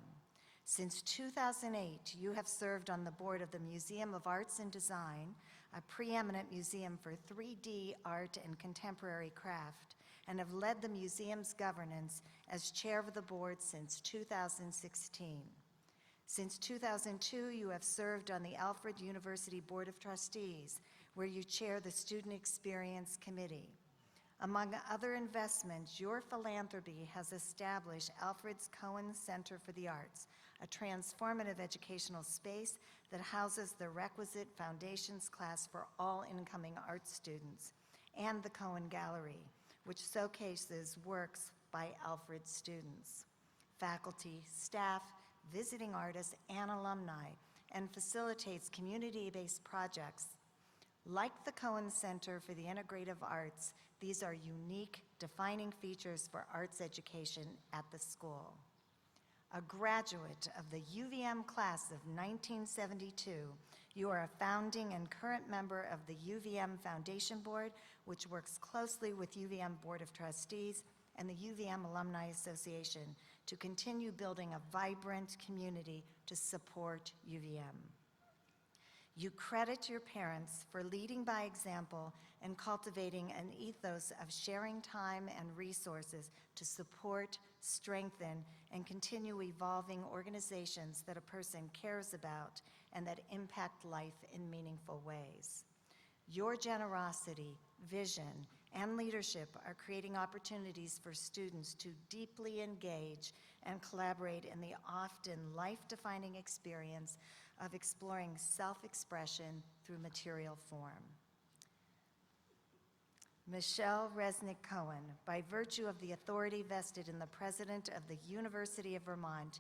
Since 2008, you have served on the board of the Museum of Arts and Design, a preeminent museum for 3D art and contemporary craft, and have led the museum's governance as chair of the board since 2016. Since 2002, you have served on the Alfred University Board of Trustees, where you chair the Student Experience Committee. Among other investments, your philanthropy has established Alfred's Cohen Center for the Arts, a transformative educational space that houses the requisite foundations class for all incoming art students, and the Cohen Gallery, which showcases works by Alfred students, faculty, staff, visiting artists, and alumni, and facilitates community-based projects. Like the Cohen Center for the Integrative Arts, these are unique, defining features for arts education at the school. a graduate of the UVM class of 1972. You are a founding and current member of the UVM Foundation Board, which works closely with UVM Board of Trustees and the UVM Alumni Association to continue building a vibrant community to support UVM. You credit your parents for leading by example and cultivating an ethos of sharing time and resources to support, strengthen, and continue evolving organizations that a person cares about and that impact life in meaningful ways. Your generosity, vision, and leadership are creating opportunities for students to deeply engage and collaborate in the often life-defining experience of exploring self-expression through material form. Michelle Resnick Cohen, by virtue of the authority vested in the President of the University of Vermont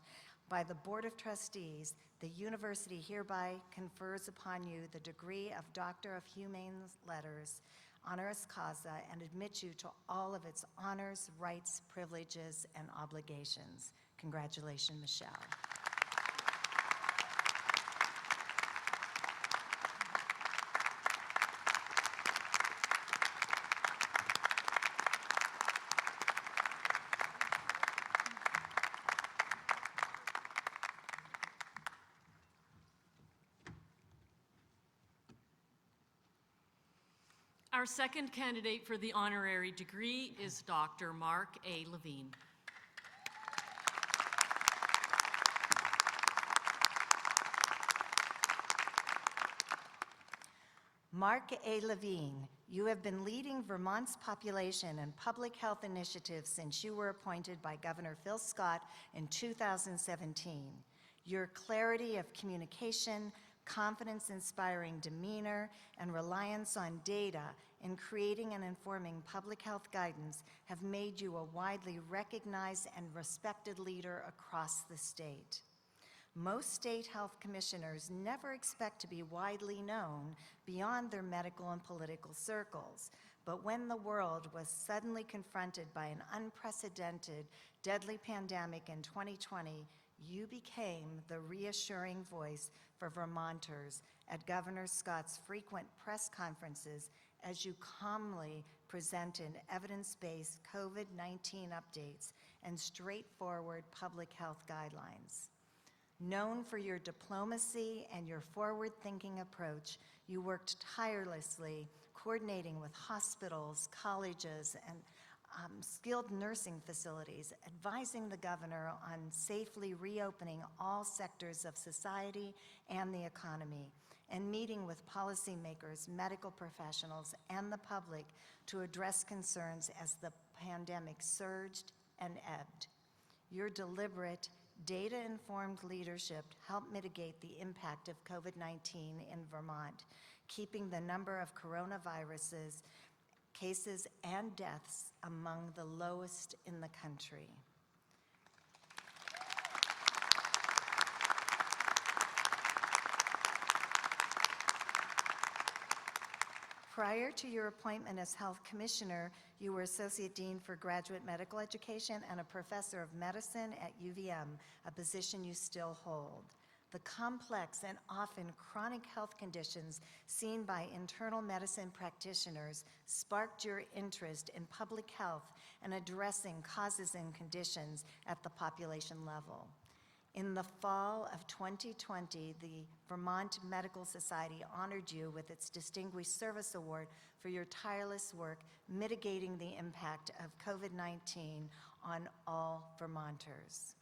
by the Board of Trustees, the university hereby confers upon you the degree of Doctor of Humane Letters, honoris causa, and admits you to all of its honors, rights, privileges, and obligations. Congratulations, Michelle. Our second candidate for the honorary degree is Dr. Mark A. Levine. Mark A. Levine, you have been leading Vermont's population and public health initiatives since you were appointed by Governor Phil Scott in 2017. Your clarity of communication, confidence-inspiring demeanor, and reliance on data in creating and informing public health guidance have made you a widely recognized and respected leader across the state. Most state health commissioners never expect to be widely known beyond their medical and political circles, but when the world was suddenly confronted by an unprecedented, deadly pandemic in 2020, you became the reassuring voice for Vermonters at Governor Scott's frequent press conferences as you calmly presented evidence-based COVID-19 updates and straightforward public health guidelines. Known for your diplomacy and your forward-thinking approach, you worked tirelessly coordinating with hospitals, colleges, and skilled nursing facilities, advising the governor on safely reopening all sectors of society and the economy, and meeting with policymakers, medical professionals, and the public to address concerns as the pandemic surged and ebbed. Your deliberate, data-informed leadership helped mitigate the impact of COVID-19 in Vermont, keeping the number of coronaviruses cases and deaths among the lowest in the country. Prior to your appointment as Health Commissioner, you were Associate Dean for Graduate Medical Education and a Professor of Medicine at UVM, a position you still hold. The complex and often chronic health conditions seen by internal medicine practitioners sparked your interest in public health and addressing causes and conditions at the population level. In the fall of 2020, the Vermont Medical Society honored you with its Distinguished Service Award for your tireless work mitigating the impact of COVID-19 on all Vermonters.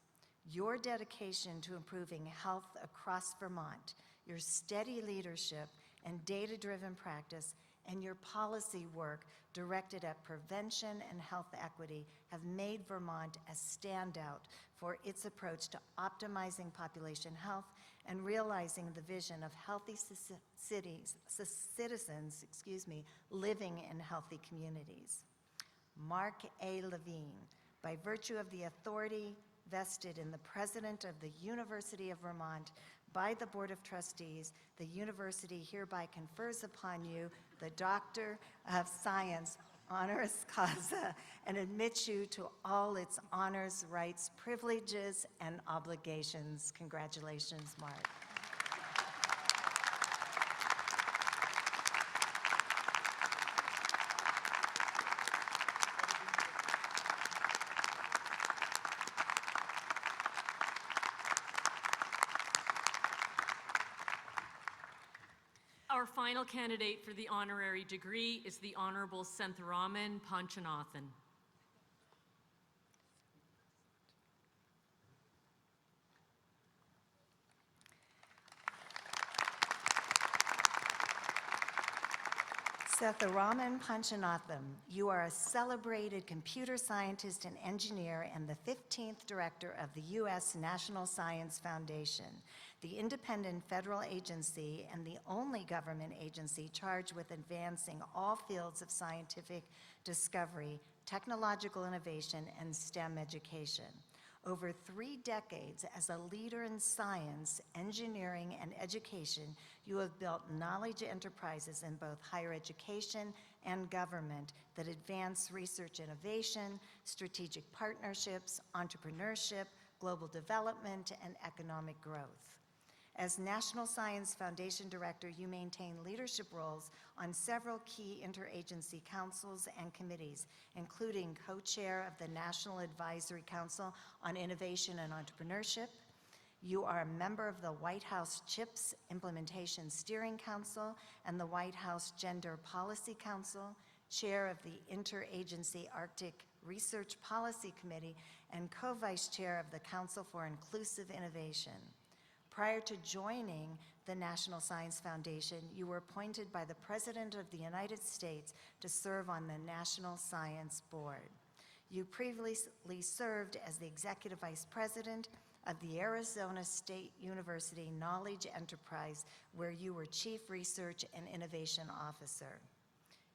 Your dedication to improving health across Vermont, your steady leadership and data-driven practice, and your policy work directed at prevention and health equity have made Vermont a standout for its approach to optimizing population health and realizing the vision of healthy citizens living in healthy communities. Mark A. Levine, by virtue of the authority vested in the President of the University of Vermont by the Board of Trustees, the university hereby confers upon you the Doctor of Science honoris causa and admits you to all its honors, rights, privileges, and obligations. Congratulations, Mark. Our final candidate for the honorary degree is the Honorable Sentharaman Panchanathan. Sentharaman Panchanathan, you are a celebrated computer scientist and engineer and the 15th director of the U.S. National Science Foundation, the independent federal agency and the only government agency charged with advancing all fields of scientific discovery, technological innovation, and STEM education. Over 3 decades as a leader in science, engineering, and education, you have built knowledge enterprises in both higher education and government that advance research innovation, strategic partnerships, entrepreneurship, global development, and economic growth. As National Science Foundation Director, you maintain leadership roles on several key interagency councils and committees, including co-chair of the National Advisory Council on Innovation and Entrepreneurship. You are a member of the White House CHIPS Implementation Steering Council and the White House Gender Policy Council, chair of the Interagency Arctic Research Policy Committee, and co-vice chair of the Council for Inclusive Innovation. Prior to joining the National Science Foundation, you were appointed by the President of the United States to serve on the National Science Board. You previously served as the Executive Vice President of the Arizona State University Knowledge Enterprise, where you were Chief Research and Innovation Officer.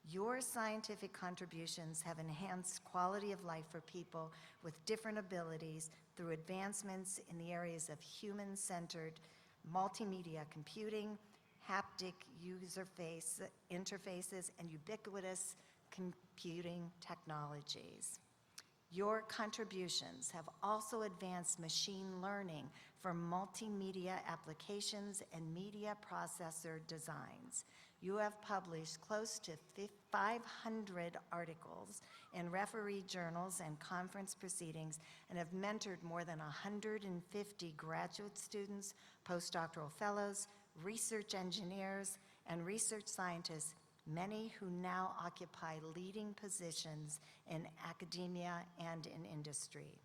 Your scientific contributions have enhanced quality of life for people with different abilities through advancements in the areas of human-centered multimedia computing, haptic user interfaces, and ubiquitous computing technologies. Your contributions have also advanced machine learning for multimedia applications and media processor designs. You have published close to 500 articles in referee journals and conference proceedings and have mentored more than 150 graduate students, postdoctoral fellows, research engineers, and research scientists, many who now occupy leading positions in academia and in industry.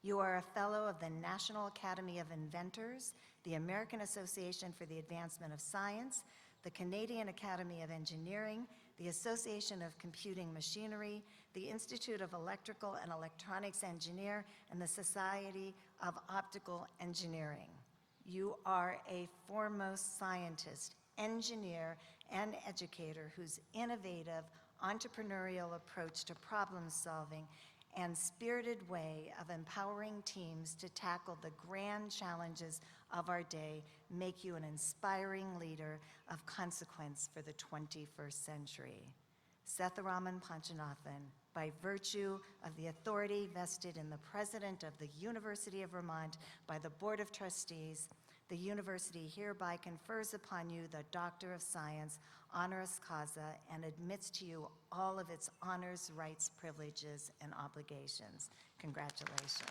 You are a fellow of the National Academy of Inventors, the American Association for the Advancement of Science, the Canadian Academy of Engineering, the Association of Computing Machinery, the Institute of Electrical and Electronics Engineer, and the Society of Optical Engineering. You are a foremost scientist, engineer, and educator whose innovative entrepreneurial approach to problem solving and spirited way of empowering teams to tackle the grand challenges of our day make you an inspiring leader of consequence for the 21st century. Sentharaman Panchanathan, by virtue of the authority vested in the President of the University of Vermont by the Board of Trustees, the university hereby confers upon you the Doctor of Science, honoris causa, and admits to you all of its honors, rights, privileges, and obligations. Congratulations.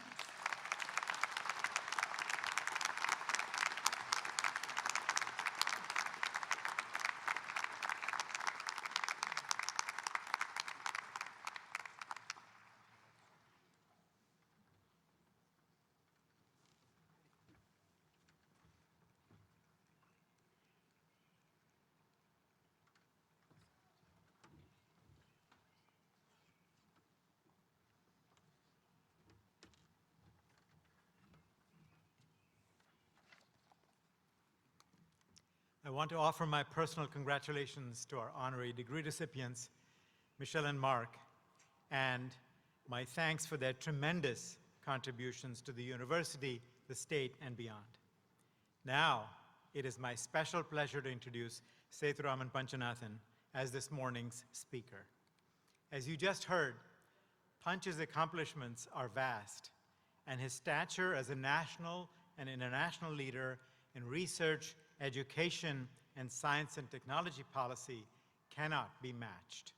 I want to offer my personal congratulations to our honorary degree recipients, Michelle and Mark, and my thanks for their tremendous contributions to the university, the state, and beyond. Now, it is my special pleasure to introduce Sentharaman Panchanathan as this morning's speaker. As you just heard, Panch's accomplishments are vast, and his stature as a national and international leader in research, education, and science and technology policy cannot be matched.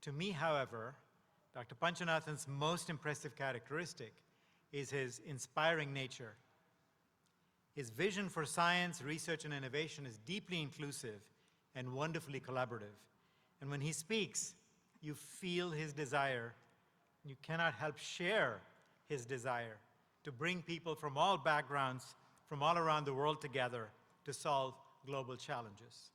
To me, however, Dr. Panchanathan's most impressive characteristic is his inspiring nature. His vision for science, research, and innovation is deeply inclusive and wonderfully collaborative. And when he speaks, you feel his desire. You cannot help share his desire to bring people from all backgrounds, from all around the world together to solve global challenges.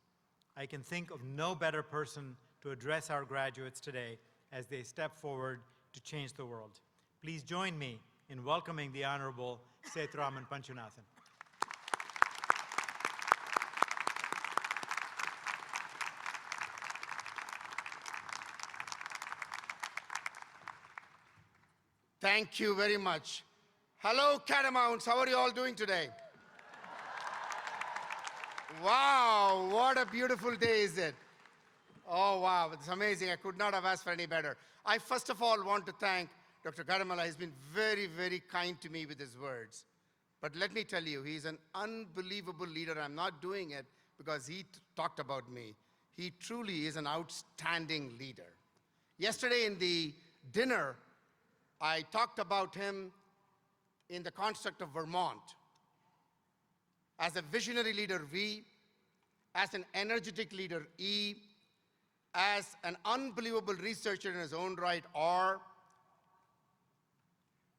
I can think of no better person to address our graduates today as they step forward to change the world. Please join me in welcoming the Honorable Sethuraman Panchanathan. Thank you very much. Hello, Catamounts. How are you all doing today? Wow, what a beautiful day is it? Oh, wow, it's amazing. I could not have asked for any better. I first of all want to thank Dr. Garamala. He's been very, very kind to me with his words. But let me tell you, he's an unbelievable leader. I'm not doing it because he talked about me. He truly is an outstanding leader. Yesterday in the dinner, I talked about him in the construct of Vermont. As a visionary leader, V, as an energetic leader, E, as an unbelievable researcher in his own right, R,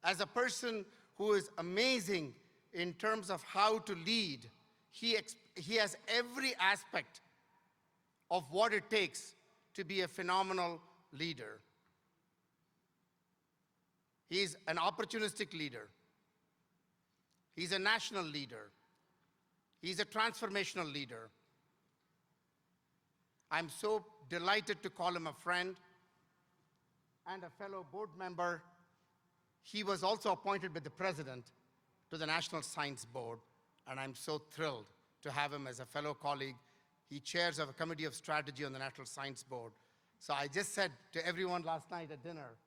as a person who is amazing in terms of how to lead. He has every aspect of what it takes to be a phenomenal leader. He's an opportunistic leader. He's a national leader. He's a transformational leader. I'm so delighted to call him a friend and a fellow board member. He was also appointed by the president to the National Science Board, and I'm so thrilled to have him as a fellow colleague. He chairs of a committee of strategy on the National Science Board. So I just said to everyone last night at dinner,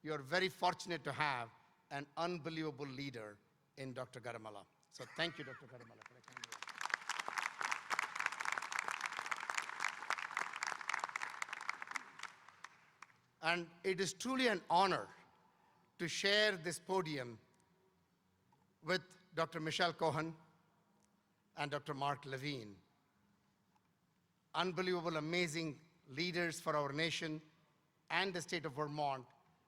you're very fortunate to have an unbelievable leader in Dr. Garamala. So thank you, Dr. Garamala, for that kind word. And it is truly an honor to share this podium with Dr. Michelle Cohen and Dr. Mark Levine. Unbelievable, amazing leaders for our nation and the state of Vermont.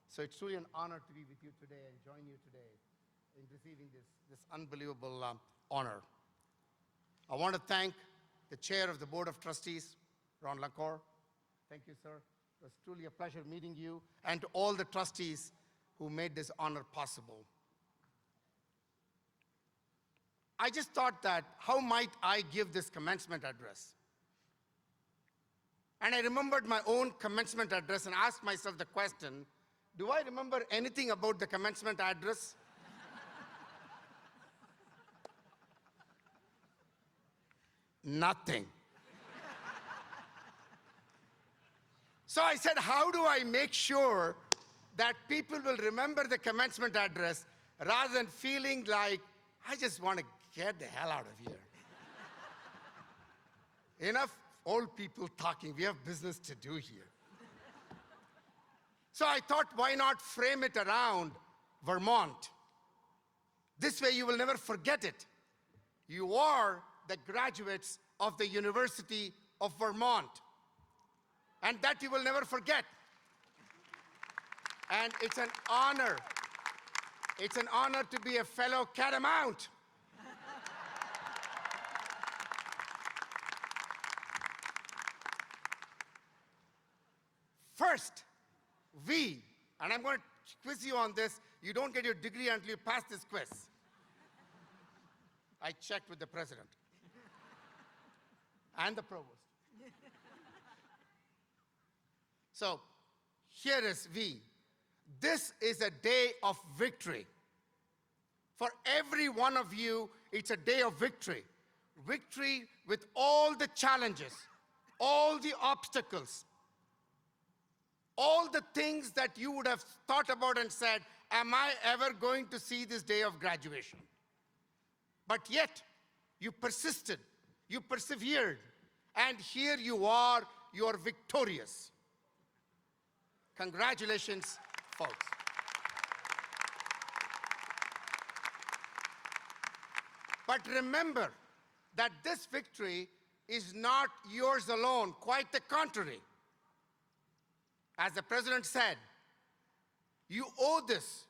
So it's truly an honor to be with you today and join you today in receiving this unbelievable honor. I want to thank the chair of the Board of Trustees, Ron LaCour. Thank you, sir. It was truly a pleasure meeting you, and to all the trustees who made this honor possible. I just thought that, how might I give this commencement address? And I remembered my own commencement address and asked myself the question, do I remember anything about the commencement address? Nothing. So I said, how do I make sure that people will remember the commencement address rather than feeling like, I just want to get the hell out of here. Enough old people talking. We have business to do here. So I thought, why not frame it around Vermont? This way you will never forget it. You are the graduates of the University of Vermont. And that you will never forget. And it's an honor. It's an honor to be a fellow Catamount. First, V, and I'm going to quiz you on this. You don't get your degree until you pass this quiz. I checked with the president and the provost. So here is V. This is a day of victory. For every one of you, it's a day of victory. Victory with all the challenges, all the obstacles. all the things that you would have thought about and said, am I ever going to see this day of graduation? But yet, you persisted, you persevered, and here you are victorious. Congratulations, folks. But remember that this victory is not yours alone, quite the contrary. As the president said, you owe this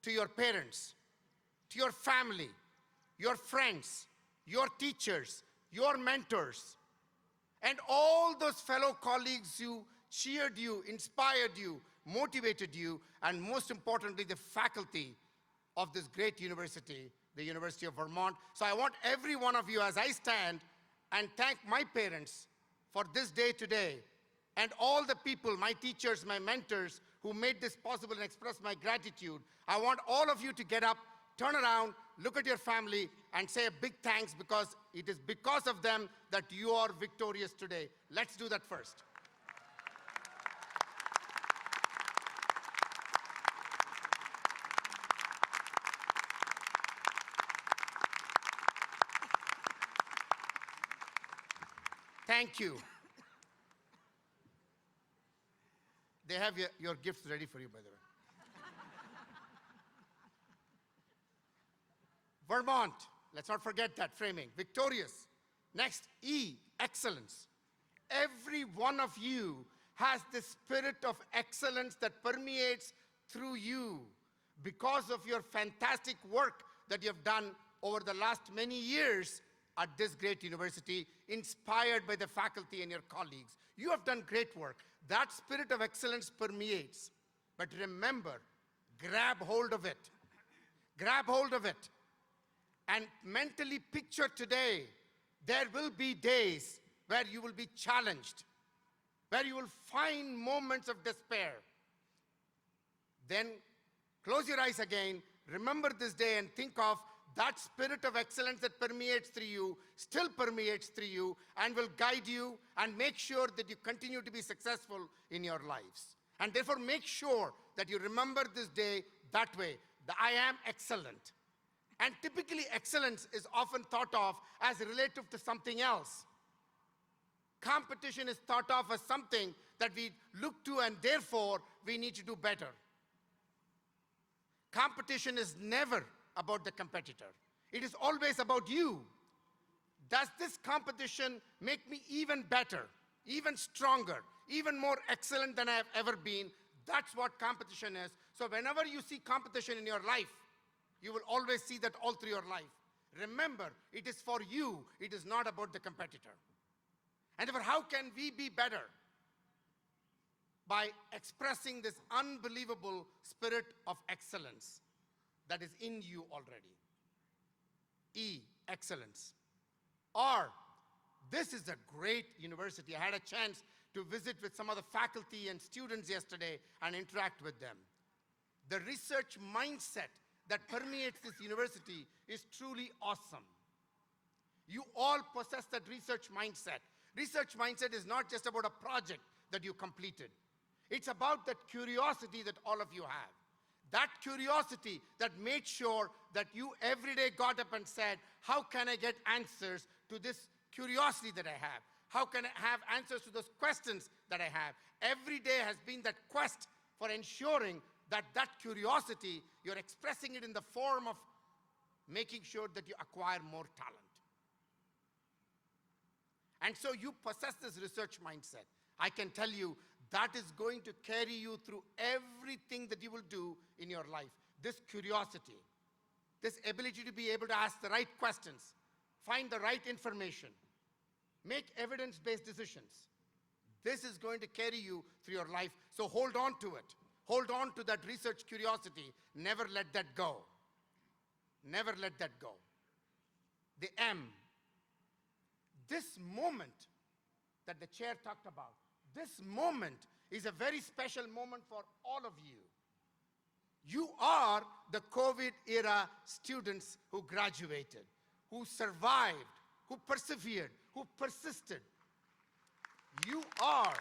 to your parents, to your family, your friends, your teachers, your mentors, and all those fellow colleagues who cheered you, inspired you, motivated you, and most importantly, the faculty of this great university, the University of Vermont. So I want every one of you, as I stand, and thank my parents for this day today, and all the people, my teachers, my mentors, who made this possible and express my gratitude. I want all of you to get up, turn around, look at your family, and say a big thanks, because it is because of them that you are victorious today. Let's do that first. Thank you. They have your gifts ready for you, by the way. Vermont, let's not forget that framing. Victorious. Next, E, excellence. Every one of you has the spirit of excellence that permeates through you because of your fantastic work that you have done over the last many years at this great university, inspired by the faculty and your colleagues. You have done great work. That spirit of excellence permeates. But remember, grab hold of it. Grab hold of it. And mentally picture today, there will be days where you will be challenged, where you will find moments of despair. Then close your eyes again, remember this day, and think of that spirit of excellence that permeates through you, still permeates through you, and will guide you and make sure that you continue to be successful in your lives. And therefore, make sure that you remember this day that way, that I am excellent. And typically, excellence is often thought of as relative to something else. Competition is thought of as something that we look to, and therefore, we need to do better. Competition is never about the competitor. It is always about you. Does this competition make me even better, even stronger, even more excellent than I have ever been? That's what competition is. So whenever you see competition in your life, you will always see that all through your life. Remember, it is for you. It is not about the competitor. And therefore, how can we be better? By expressing this unbelievable spirit of excellence that is in you already. E, excellence. R, this is a great university. I had a chance to visit with some of the faculty and students yesterday and interact with them. The research mindset that permeates this university is truly awesome. You all possess that research mindset. Research mindset is not just about a project that you completed. It's about that curiosity that all of you have. That curiosity that made sure that you every day got up and said, how can I get answers to this curiosity that I have? How can I have answers to those questions that I have? Every day has been that quest for ensuring that that curiosity, you're expressing it in the form of making sure that you acquire more talent. And so you possess this research mindset. I can tell you that is going to carry you through everything that you will do in your life. This curiosity, this ability to be able to ask the right questions, find the right information, make evidence-based decisions. This is going to carry you through your life, so hold on to it. Hold on to that research curiosity. Never let that go. Never let that go. The M, this moment that the chair talked about, this moment is a very special moment for all of you. You are the COVID-era students who graduated, who survived, who persevered, who persisted. You are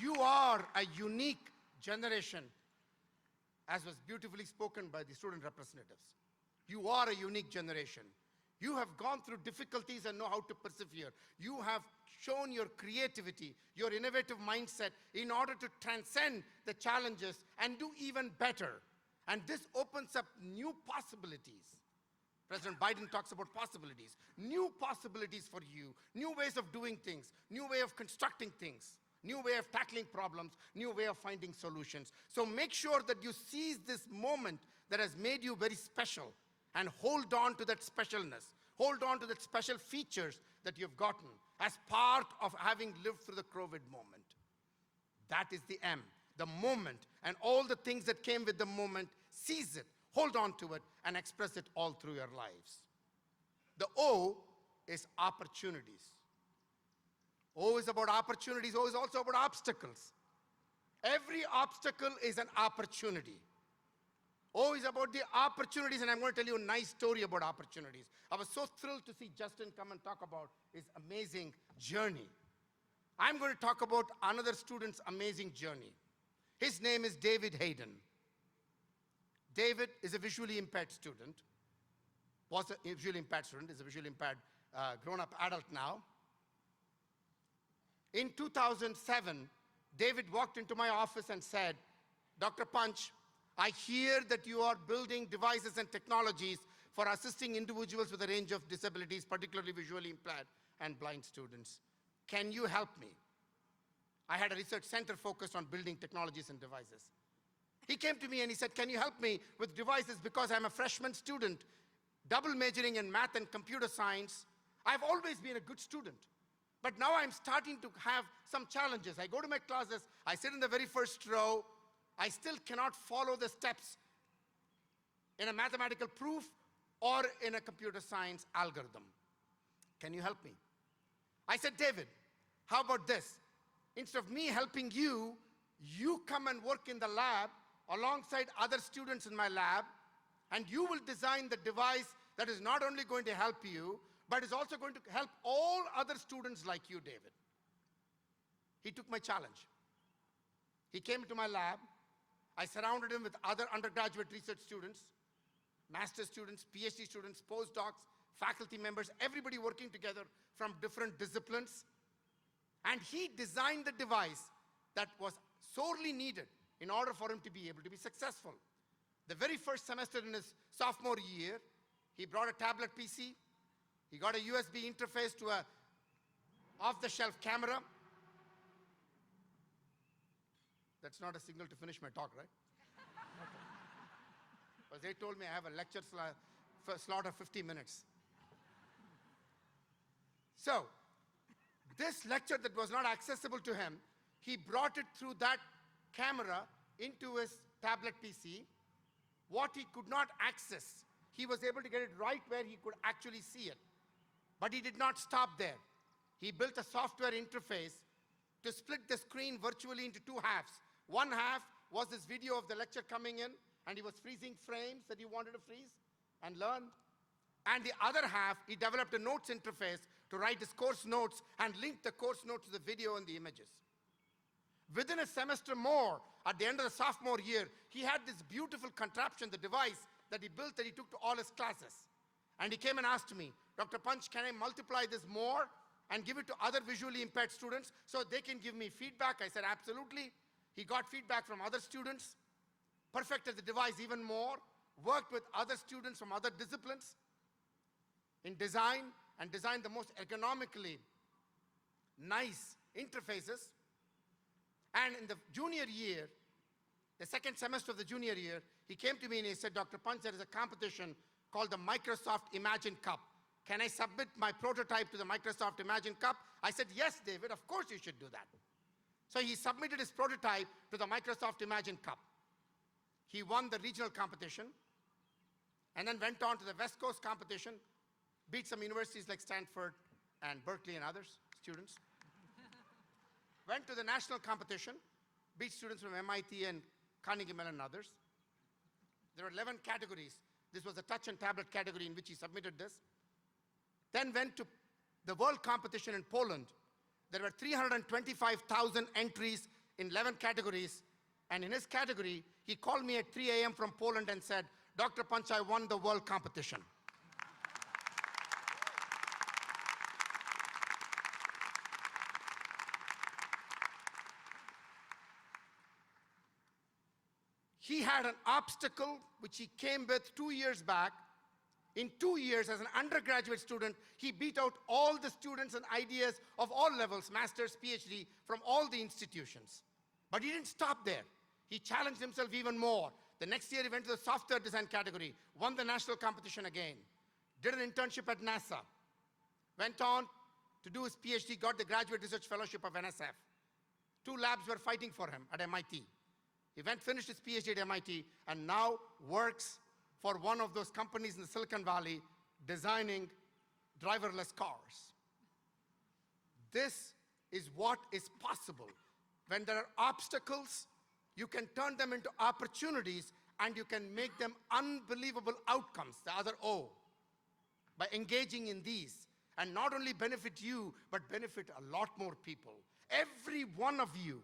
You are a unique generation, as was beautifully spoken by the student representatives. You are a unique generation. You have gone through difficulties and know how to persevere. You have shown your creativity, your innovative mindset in order to transcend the challenges and do even better. And this opens up new possibilities. President Biden talks about possibilities. New possibilities for you, new ways of doing things, new way of constructing things, new way of tackling problems, new way of finding solutions. So make sure that you seize this moment that has made you very special and hold on to that specialness. Hold on to that special features that you've gotten as part of having lived through the COVID moment. That is the M, the moment, and all the things that came with the moment. Seize it, hold on to it, and express it all through your lives. The O is opportunities. O is about opportunities. O is also about obstacles. Every obstacle is an opportunity. O is about the opportunities, and I'm going to tell you a nice story about opportunities. I was so thrilled to see Justin come and talk about his amazing journey. I'm going to talk about another student's amazing journey. His name is David Hayden. David is a visually impaired student, was a visually impaired student, is a visually impaired grown-up adult now. In 2007, David walked into my office and said, Dr. Punch, I hear that you are building devices and technologies for assisting individuals with a range of disabilities, particularly visually impaired and blind students. Can you help me? I had a research center focused on building technologies and devices. He came to me and he said, can you help me with devices because I'm a freshman student, double majoring in math and computer science. I've always been a good student, but now I'm starting to have some challenges. I go to my classes, I sit in the very first row, I still cannot follow the steps in a mathematical proof or in a computer science algorithm. Can you help me? I said, David, how about this? Instead of me helping you, you come and work in the lab alongside other students in my lab, and you will design the device that is not only going to help you, but is also going to help all other students like you, David. He took my challenge. He came to my lab. I surrounded him with other undergraduate research students, master's students, PhD students, postdocs, faculty members, everybody working together from different disciplines. And he designed the device that was sorely needed in order for him to be able to be successful. The very first semester in his sophomore year, he brought a tablet PC. He got a USB interface to a off-the-shelf camera. That's not a signal to finish my talk, right? Because they told me I have a lecture slot of 50 minutes. So, this lecture that was not accessible to him, he brought it through that camera into his tablet PC. What he could not access, he was able to get it right where he could actually see it. But he did not stop there. He built a software interface to split the screen virtually into two halves. One half was this video of the lecture coming in, and he was freezing frames that he wanted to freeze and learn. And the other half, he developed a notes interface to write his course notes and link the course notes to the video and the images. Within a semester more, at the end of the sophomore year, he had this beautiful contraption, the device that he built that he took to all his classes. And he came and asked me, Dr. Punch, can I multiply this more and give it to other visually impaired students so they can give me feedback? I said, absolutely. He got feedback from other students, perfected the device even more, worked with other students from other disciplines in design, and designed the most ergonomically nice interfaces. And in the junior year, the second semester of the junior year, he came to me and he said, Dr. Punch, there is a competition called the Microsoft Imagine Cup. Can I submit my prototype to the Microsoft Imagine Cup? I said, yes, David, of course you should do that. So he submitted his prototype to the Microsoft Imagine Cup. He won the regional competition and then went on to the West Coast competition, beat some universities like Stanford and Berkeley and others, students. Went to the national competition, beat students from MIT and Carnegie Mellon and others. There were 11 categories. This was the touch and tablet category in which he submitted this. Then went to the world competition in Poland. There were 325,000 entries in 11 categories. And in his category, he called me at 3 a.m. from Poland and said, Dr. Panch, I won the world competition. He had an obstacle which he came with 2 years back. In 2 years, as an undergraduate student, he beat out all the students and ideas of all levels, master's, PhD, from all the institutions. But he didn't stop there. He challenged himself even more. The next year, he went to the software design category, won the national competition again, did an internship at NASA, went on to do his PhD, got the Graduate Research Fellowship of NSF. 2 labs were fighting for him at MIT. He went, finished his PhD at MIT, and now works for one of those companies in the Silicon Valley designing driverless cars. This is what is possible. When there are obstacles, you can turn them into opportunities and you can make them unbelievable outcomes, the other O, by engaging in these. And not only benefit you, but benefit a lot more people. Every one of you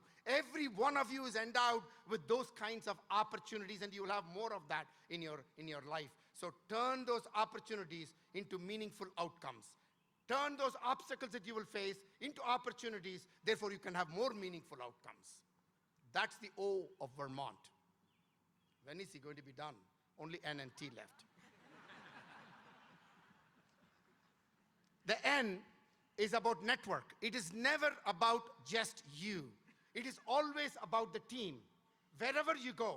is endowed with those kinds of opportunities, and you will have more of that in your life. So turn those opportunities into meaningful outcomes. Turn those obstacles that you will face into opportunities, therefore you can have more meaningful outcomes. That's the O of Vermont. When is he going to be done? Only N and T left. The N is about network. It is never about just you. It is always about the team. Wherever you go,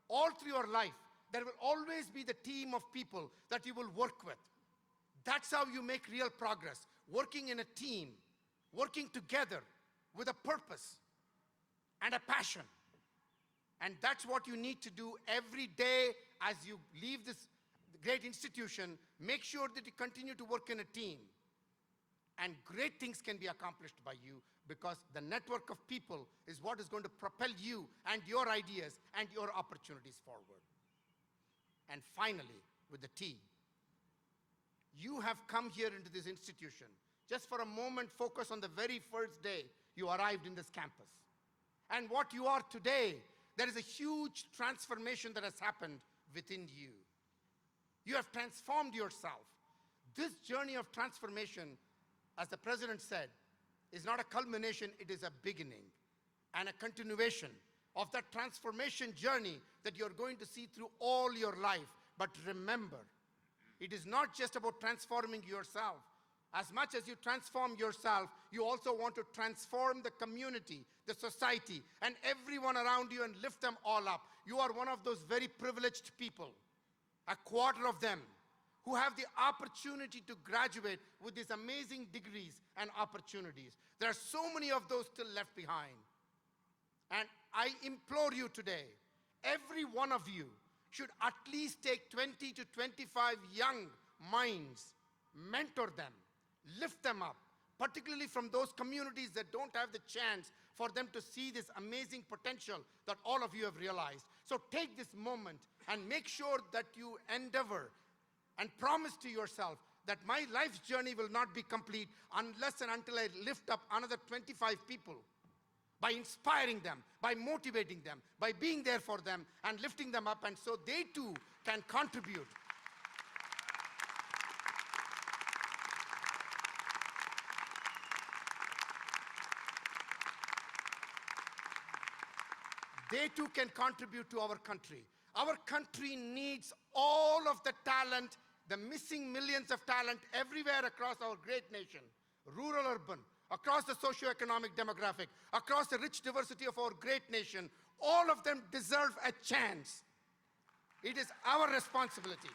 all through your life, there will always be the team of people that you will work with. That's how you make real progress. Working in a team, working together with a purpose and a passion. And that's what you need to do every day as you leave this great institution. Make sure that you continue to work in a team. And great things can be accomplished by you, because the network of people is what is going to propel you and your ideas and your opportunities forward. And finally, with the T, you have come here into this institution. Just for a moment, focus on the very first day you arrived in this campus. And what you are today, there is a huge transformation that has happened within you. You have transformed yourself. This journey of transformation, as the president said, is not a culmination, it is a beginning and a continuation of that transformation journey that you're going to see through all your life. But remember, it is not just about transforming yourself. As much as you transform yourself, you also want to transform the community, the society, and everyone around you and lift them all up. You are one of those very privileged people, a quarter of them, who have the opportunity to graduate with these amazing degrees and opportunities. There are so many of those still left behind. And I implore you today, every one of you should at least take 20 to 25 young minds, mentor them, lift them up, particularly from those communities that don't have the chance for them to see this amazing potential that all of you have realized. So take this moment and make sure that you endeavor and promise to yourself that my life's journey will not be complete unless and until I lift up another 25 people by inspiring them, by motivating them, by being there for them and lifting them up, and so they too can contribute. They too can contribute to our country. Our country needs all of the talent, the missing millions of talent everywhere across our great nation, rural, urban, across the socioeconomic demographic, across the rich diversity of our great nation. All of them deserve a chance. It is our responsibility.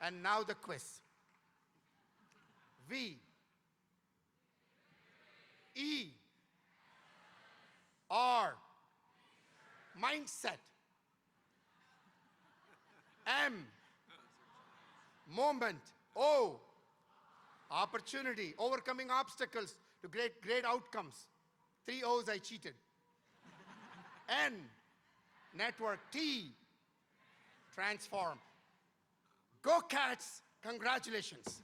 And now the quiz. V, E, R, mindset. M, moment. O, opportunity, overcoming obstacles to great outcomes. 3 O's, I cheated. N, network. T, transform. Go Cats, congratulations.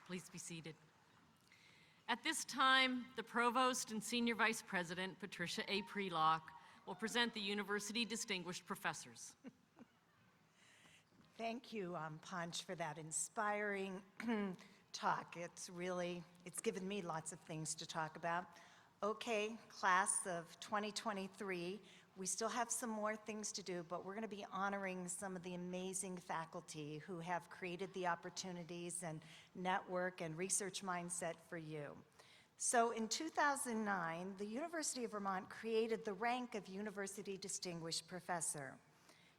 Please be seated. At this time, the Provost and Senior Vice President, Patricia A. Prelock, will present the University Distinguished Professors. Thank you, Panch, for that inspiring talk. It's given me lots of things to talk about. Okay, class of 2023, we still have some more things to do, but we're going to be honoring some of the amazing faculty who have created the opportunities and network and research mindset for you. So in 2009, the University of Vermont created the rank of University Distinguished Professor.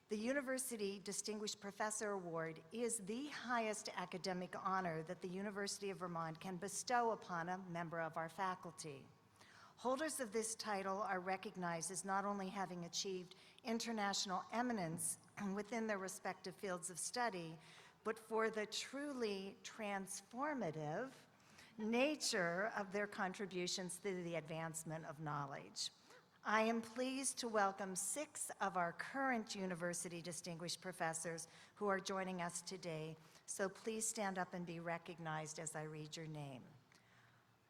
The University Distinguished Professor Award is the highest academic honor that the University of Vermont can bestow upon a member of our faculty. Holders of this title are recognized as not only having achieved international eminence within their respective fields of study, but for the truly transformative nature of their contributions to the advancement of knowledge. I am pleased to welcome 6 of our current University Distinguished Professors who are joining us today, so please stand up and be recognized as I read your name.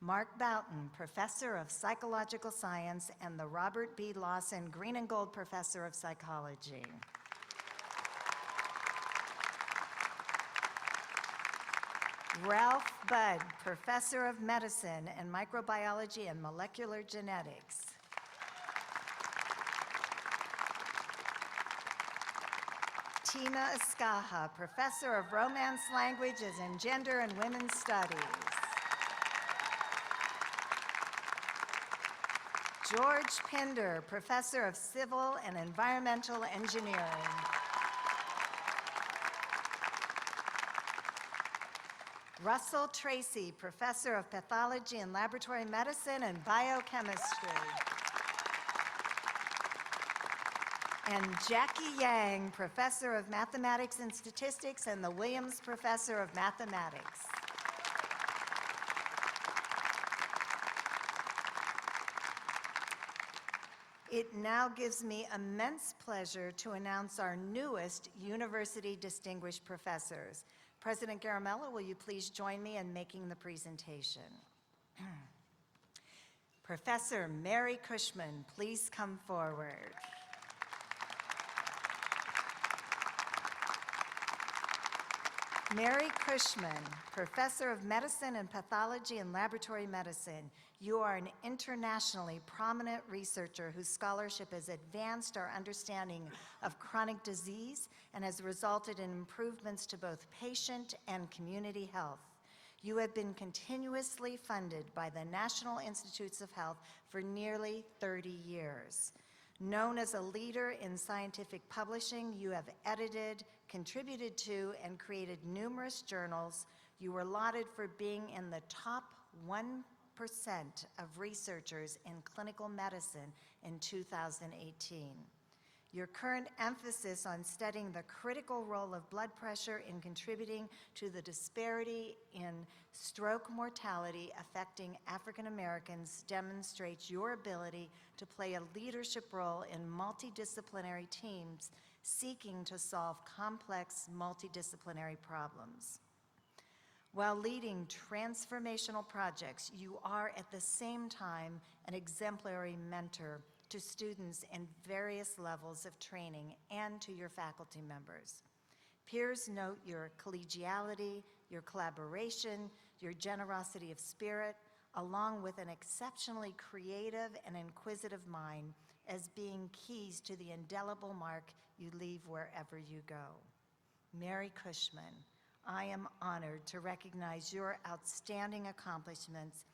Mark Boughton, Professor of Psychological Science and the Robert B. Lawson Green and Gold Professor of Psychology. Ralph Budd, Professor of Medicine and Microbiology and Molecular Genetics. Tina Escaja, Professor of Romance Languages and Gender and Women's Studies. George Pinder, Professor of Civil and Environmental Engineering. Russell Tracy, Professor of Pathology and Laboratory Medicine and Biochemistry. And Jackie Yang, Professor of Mathematics and Statistics and the Williams Professor of Mathematics. It now gives me immense pleasure to announce our newest University Distinguished Professors. President Garamella, will you please join me in making the presentation? Professor Mary Cushman, please come forward. Mary Cushman, Professor of Medicine and Pathology and Laboratory Medicine. You are an internationally prominent researcher whose scholarship has advanced our understanding of chronic disease and has resulted in improvements to both patient and community health. You have been continuously funded by the National Institutes of Health for nearly 30 years. Known as a leader in scientific publishing, you have edited, contributed to, and created numerous journals. You were lauded for being in the top 1% of researchers in clinical medicine in 2018. Your current emphasis on studying the critical role of blood pressure in contributing to the disparity in stroke mortality affecting African Americans demonstrates your ability to play a leadership role in multidisciplinary teams seeking to solve complex multidisciplinary problems. While leading transformational projects, you are at the same time an exemplary mentor to students in various levels of training and to your faculty members. Peers note your collegiality, your collaboration, your generosity of spirit, along with an exceptionally creative and inquisitive mind as being keys to the indelible mark you leave wherever you go. Mary Cushman, I am honored to recognize your outstanding accomplishments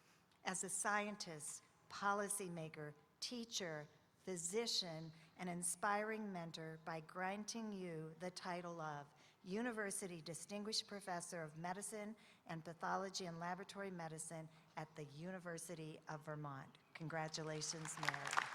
as a scientist, policymaker, teacher, physician, and inspiring mentor by granting you the title of University Distinguished Professor of Medicine and Pathology and Laboratory Medicine at the University of Vermont. Congratulations, Mary.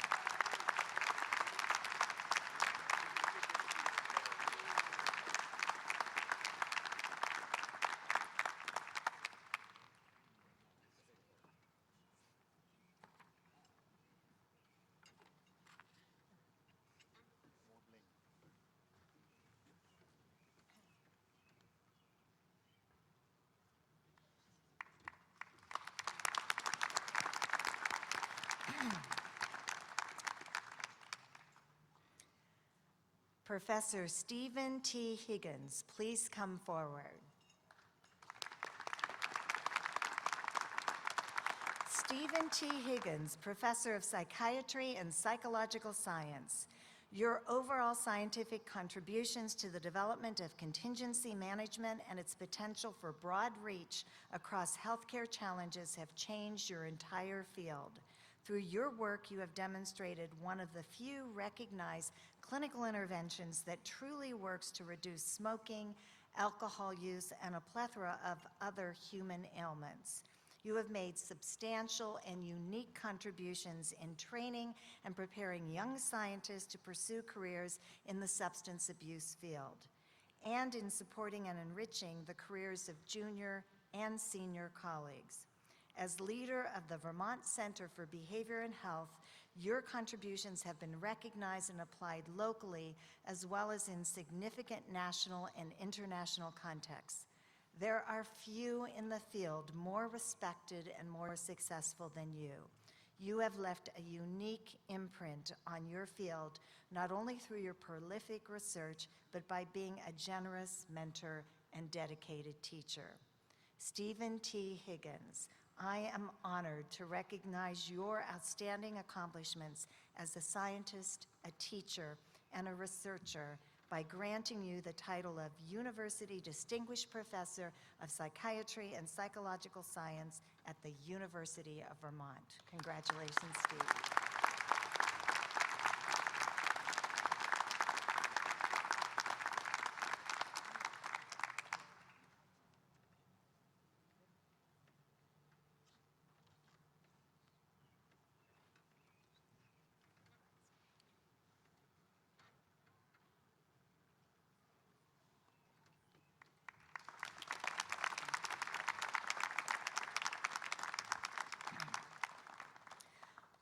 Professor Stephen T. Higgins, please come forward. Stephen T. Higgins, Professor of Psychiatry and Psychological Science. Your overall scientific contributions to the development of contingency management and its potential for broad reach across healthcare challenges have changed your entire field. Through your work, you have demonstrated one of the few recognized clinical interventions that truly works to reduce smoking, alcohol use, and a plethora of other human ailments. You have made substantial and unique contributions in training and preparing young scientists to pursue careers in the substance abuse field, and in supporting and enriching the careers of junior and senior colleagues. As leader of the Vermont Center for Behavior and Health, your contributions have been recognized and applied locally, as well as in significant national and international contexts. There are few in the field more respected and more successful than you. You have left a unique imprint on your field, not only through your prolific research, but by being a generous mentor and dedicated teacher. Stephen T. Higgins, I am honored to recognize your outstanding accomplishments as a scientist, a teacher, and a researcher by granting you the title of University Distinguished Professor of Psychiatry and Psychological Science at the University of Vermont. Congratulations, Steve.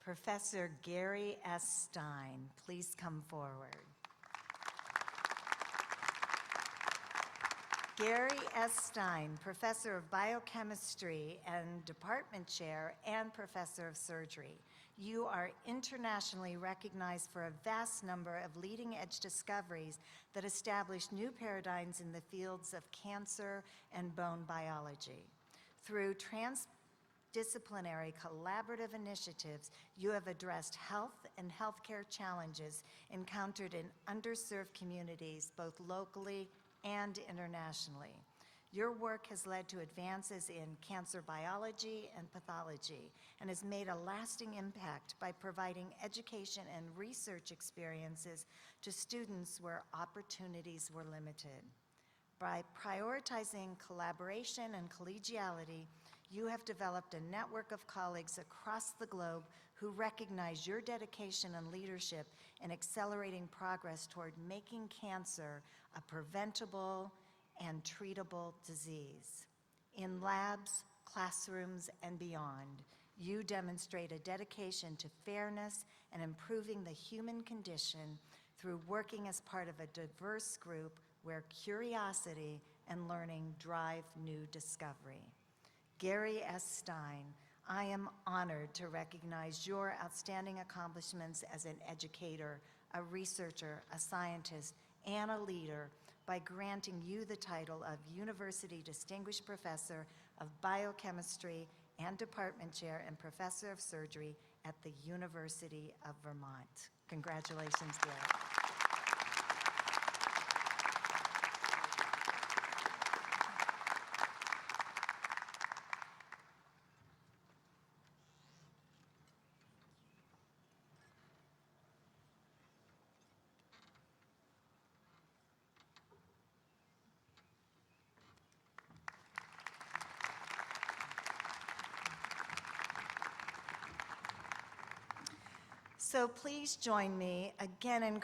Professor Gary S. Stein, please come forward. Gary S. Stein, Professor of Biochemistry and Department Chair and Professor of Surgery. You are internationally recognized for a vast number of leading-edge discoveries that established new paradigms in the fields of cancer and bone biology. Through transdisciplinary collaborative initiatives, you have addressed health and healthcare challenges encountered in underserved communities, both locally and internationally. Your work has led to advances in cancer biology and pathology and has made a lasting impact by providing education and research experiences to students where opportunities were limited. By prioritizing collaboration and collegiality, you have developed a network of colleagues across the globe who recognize your dedication and leadership in accelerating progress toward making cancer a preventable and treatable disease. In labs, classrooms, and beyond, you demonstrate a dedication to fairness and improving the human condition through working as part of a diverse group where curiosity and learning drive new discovery. Gary S. Stein, I am honored to recognize your outstanding accomplishments as an educator, a researcher, a scientist, and a leader by granting you the title of University Distinguished Professor of Biochemistry and Department Chair and Professor of Surgery at the University of Vermont. Congratulations, Gary. So please join me again in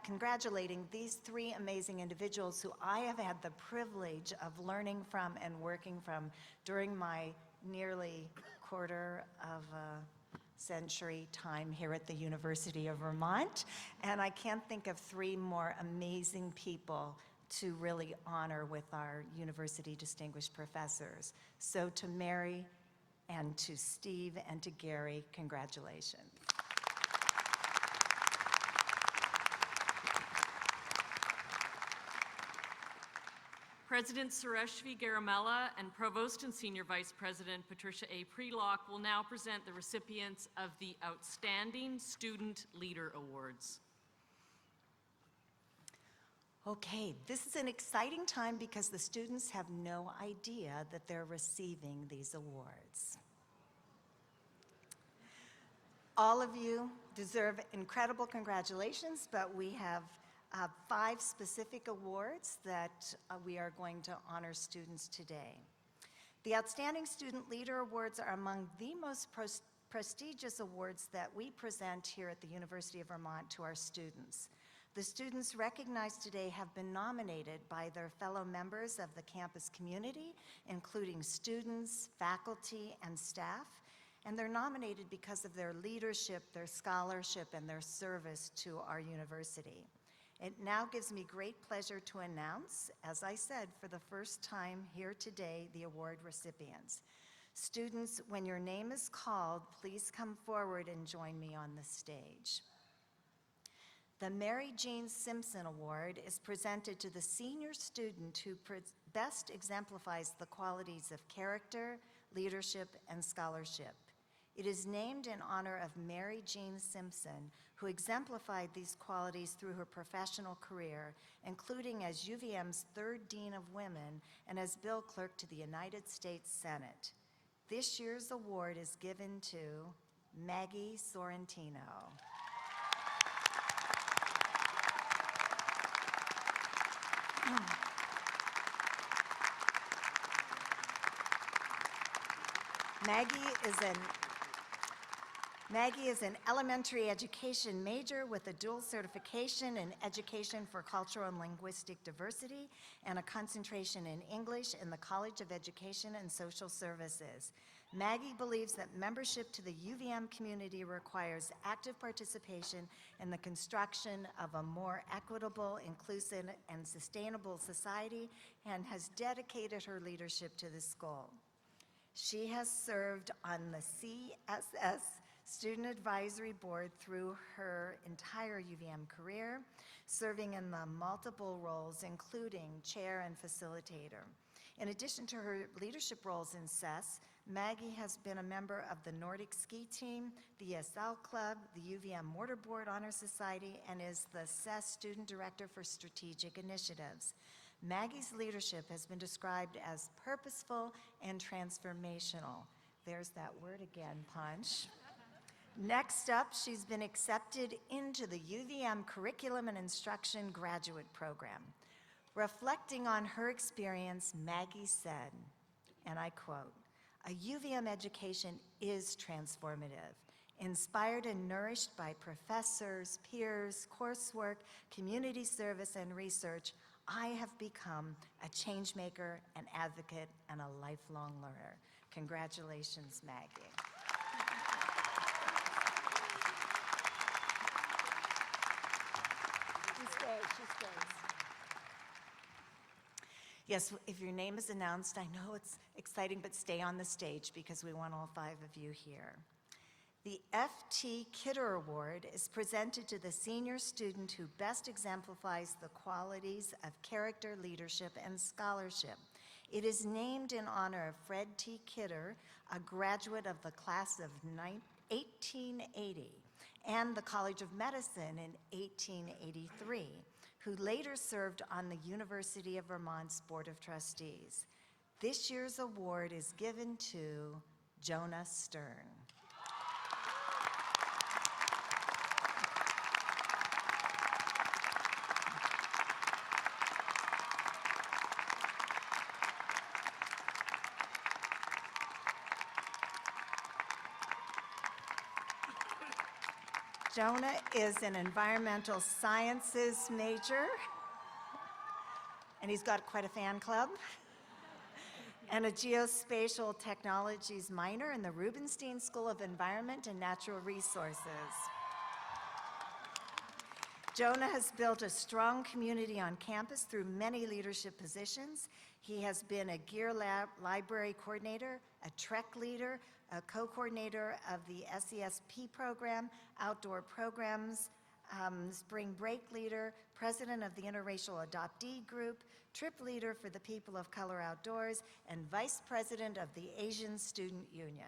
congratulating these three amazing individuals who I have had the privilege of learning from and working from during my nearly quarter of a century time here at the University of Vermont. And I can't think of three more amazing people to really honor with our University Distinguished Professors. So to Mary and to Steve and to Gary, congratulations. President Suresh V. Garamella and Provost and Senior Vice President Patricia A. Prelock will now present the recipients of the Outstanding Student Leader Awards. Okay, this is an exciting time because the students have no idea that they're receiving these awards. All of you deserve incredible congratulations, but we have 5 specific awards that we are going to honor students today. The Outstanding Student Leader Awards are among the most prestigious awards that we present here at the University of Vermont to our students. The students recognized today have been nominated by their fellow members of the campus community, including students, faculty, and staff, and they're nominated because of their leadership, their scholarship, and their service to our university. It now gives me great pleasure to announce, as I said, for the first time here today, the award recipients. Students, when your name is called, please come forward and join me on the stage. The Mary Jean Simpson Award is presented to the senior student who best exemplifies the qualities of character, leadership, and scholarship. It is named in honor of Mary Jean Simpson, who exemplified these qualities through her professional career, including as UVM's 3rd Dean of Women and as Bill Clerk to the United States Senate. This year's award is given to Maggie Sorrentino. Maggie is an elementary education major with a dual certification in education for cultural and linguistic diversity and a concentration in English in the College of Education and Social Services. Maggie believes that membership to the UVM community requires active participation in the construction of a more equitable, inclusive, and sustainable society and has dedicated her leadership to this goal. She has served on the CSS Student Advisory Board through her entire UVM career, serving in the multiple roles including chair and facilitator. In addition to her leadership roles in CES, Maggie has been a member of the Nordic Ski Team, the ESL Club, the UVM Mortarboard Honor Society, and is the CES Student Director for Strategic Initiatives. Maggie's leadership has been described as purposeful and transformational. There's that word again, Punch. Next up, she's been accepted into the UVM Curriculum and Instruction Graduate Program. Reflecting on her experience, Maggie said, and I quote, "A UVM education is transformative, inspired and nourished by professors, peers, coursework, community service, and research. I have become a change maker, an advocate, and a lifelong learner." Congratulations, Maggie. She stays. Yes, if your name is announced, I know it's exciting, but stay on the stage because we want all 5 of you here. The F.T. Kidder Award is presented to the senior student who best exemplifies the qualities of character, leadership, and scholarship. It is named in honor of Fred T. Kidder, a graduate of the class of 1880, and the College of Medicine in 1883, who later served on the University of Vermont's Board of Trustees. This year's award is given to Jonah Stern. Jonah is an environmental sciences major, and he's got quite a fan club, and a geospatial technologies minor in the Rubenstein School of Environment and Natural Resources. Jonah has built a strong community on campus through many leadership positions. He has been a Gear Lab library coordinator, a Trek leader, a co-coordinator of the SESP program, outdoor programs, spring break leader, president of the Interracial Adoptee Group, trip leader for the People of Color Outdoors, and vice president of the Asian Student Union.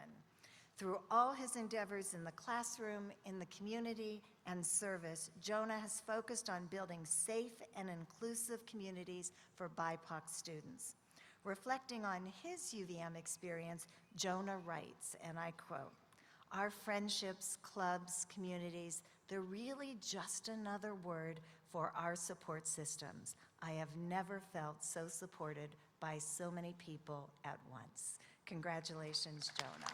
Through all his endeavors in the classroom, in the community, and service, Jonah has focused on building safe and inclusive communities for BIPOC students. Reflecting on his UVM experience, Jonah writes, and I quote, "Our friendships, clubs, communities, they're really just another word for our support systems. I have never felt so supported by so many people at once." Congratulations, Jonah.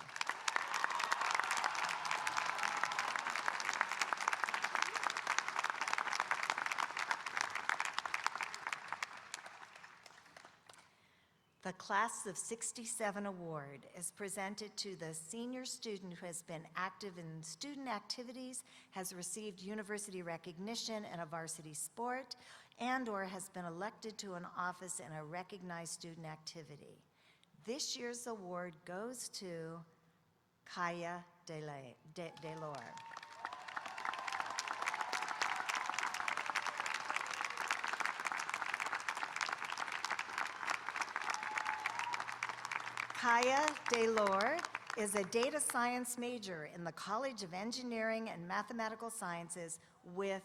The Class of '67 award is presented to the senior student who has been active in student activities, has received university recognition in a varsity sport, and/or has been elected to an office in a recognized student activity. This year's award goes to Kaya Delore. Kaya Delore is a data science major in the College of Engineering and Mathematical Sciences with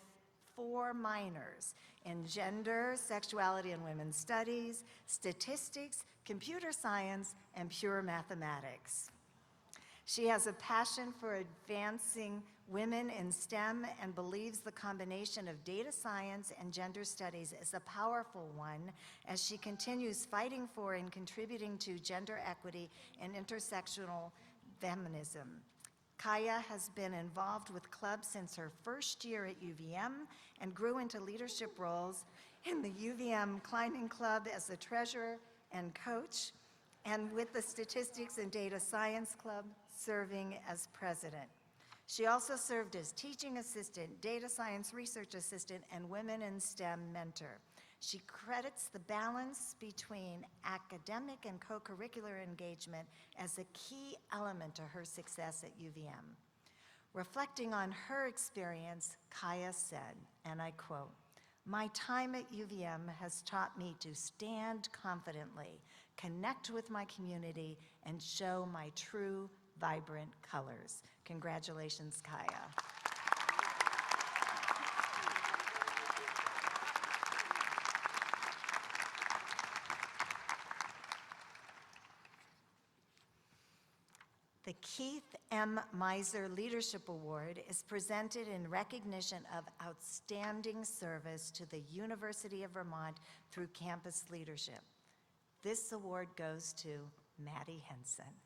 4 minors in gender, sexuality and women's studies, statistics, computer science, and pure mathematics. She has a passion for advancing women in STEM and believes the combination of data science and gender studies is a powerful one as she continues fighting for and contributing to gender equity and intersectional feminism. Kaya has been involved with clubs since her first year at UVM and grew into leadership roles in the UVM Climbing Club as a treasurer and coach, and with the Statistics and Data Science Club, serving as president. She also served as teaching assistant, data science research assistant, and women in STEM mentor. She credits the balance between academic and co-curricular engagement as a key element to her success at UVM. Reflecting on her experience, Kaya said, and I quote, "My time at UVM has taught me to stand confidently, connect with my community, and show my true, vibrant colors." Congratulations, Kaya. The Keith M. Miser Leadership Award is presented in recognition of outstanding service to the University of Vermont through campus leadership. This award goes to Maddie Henson.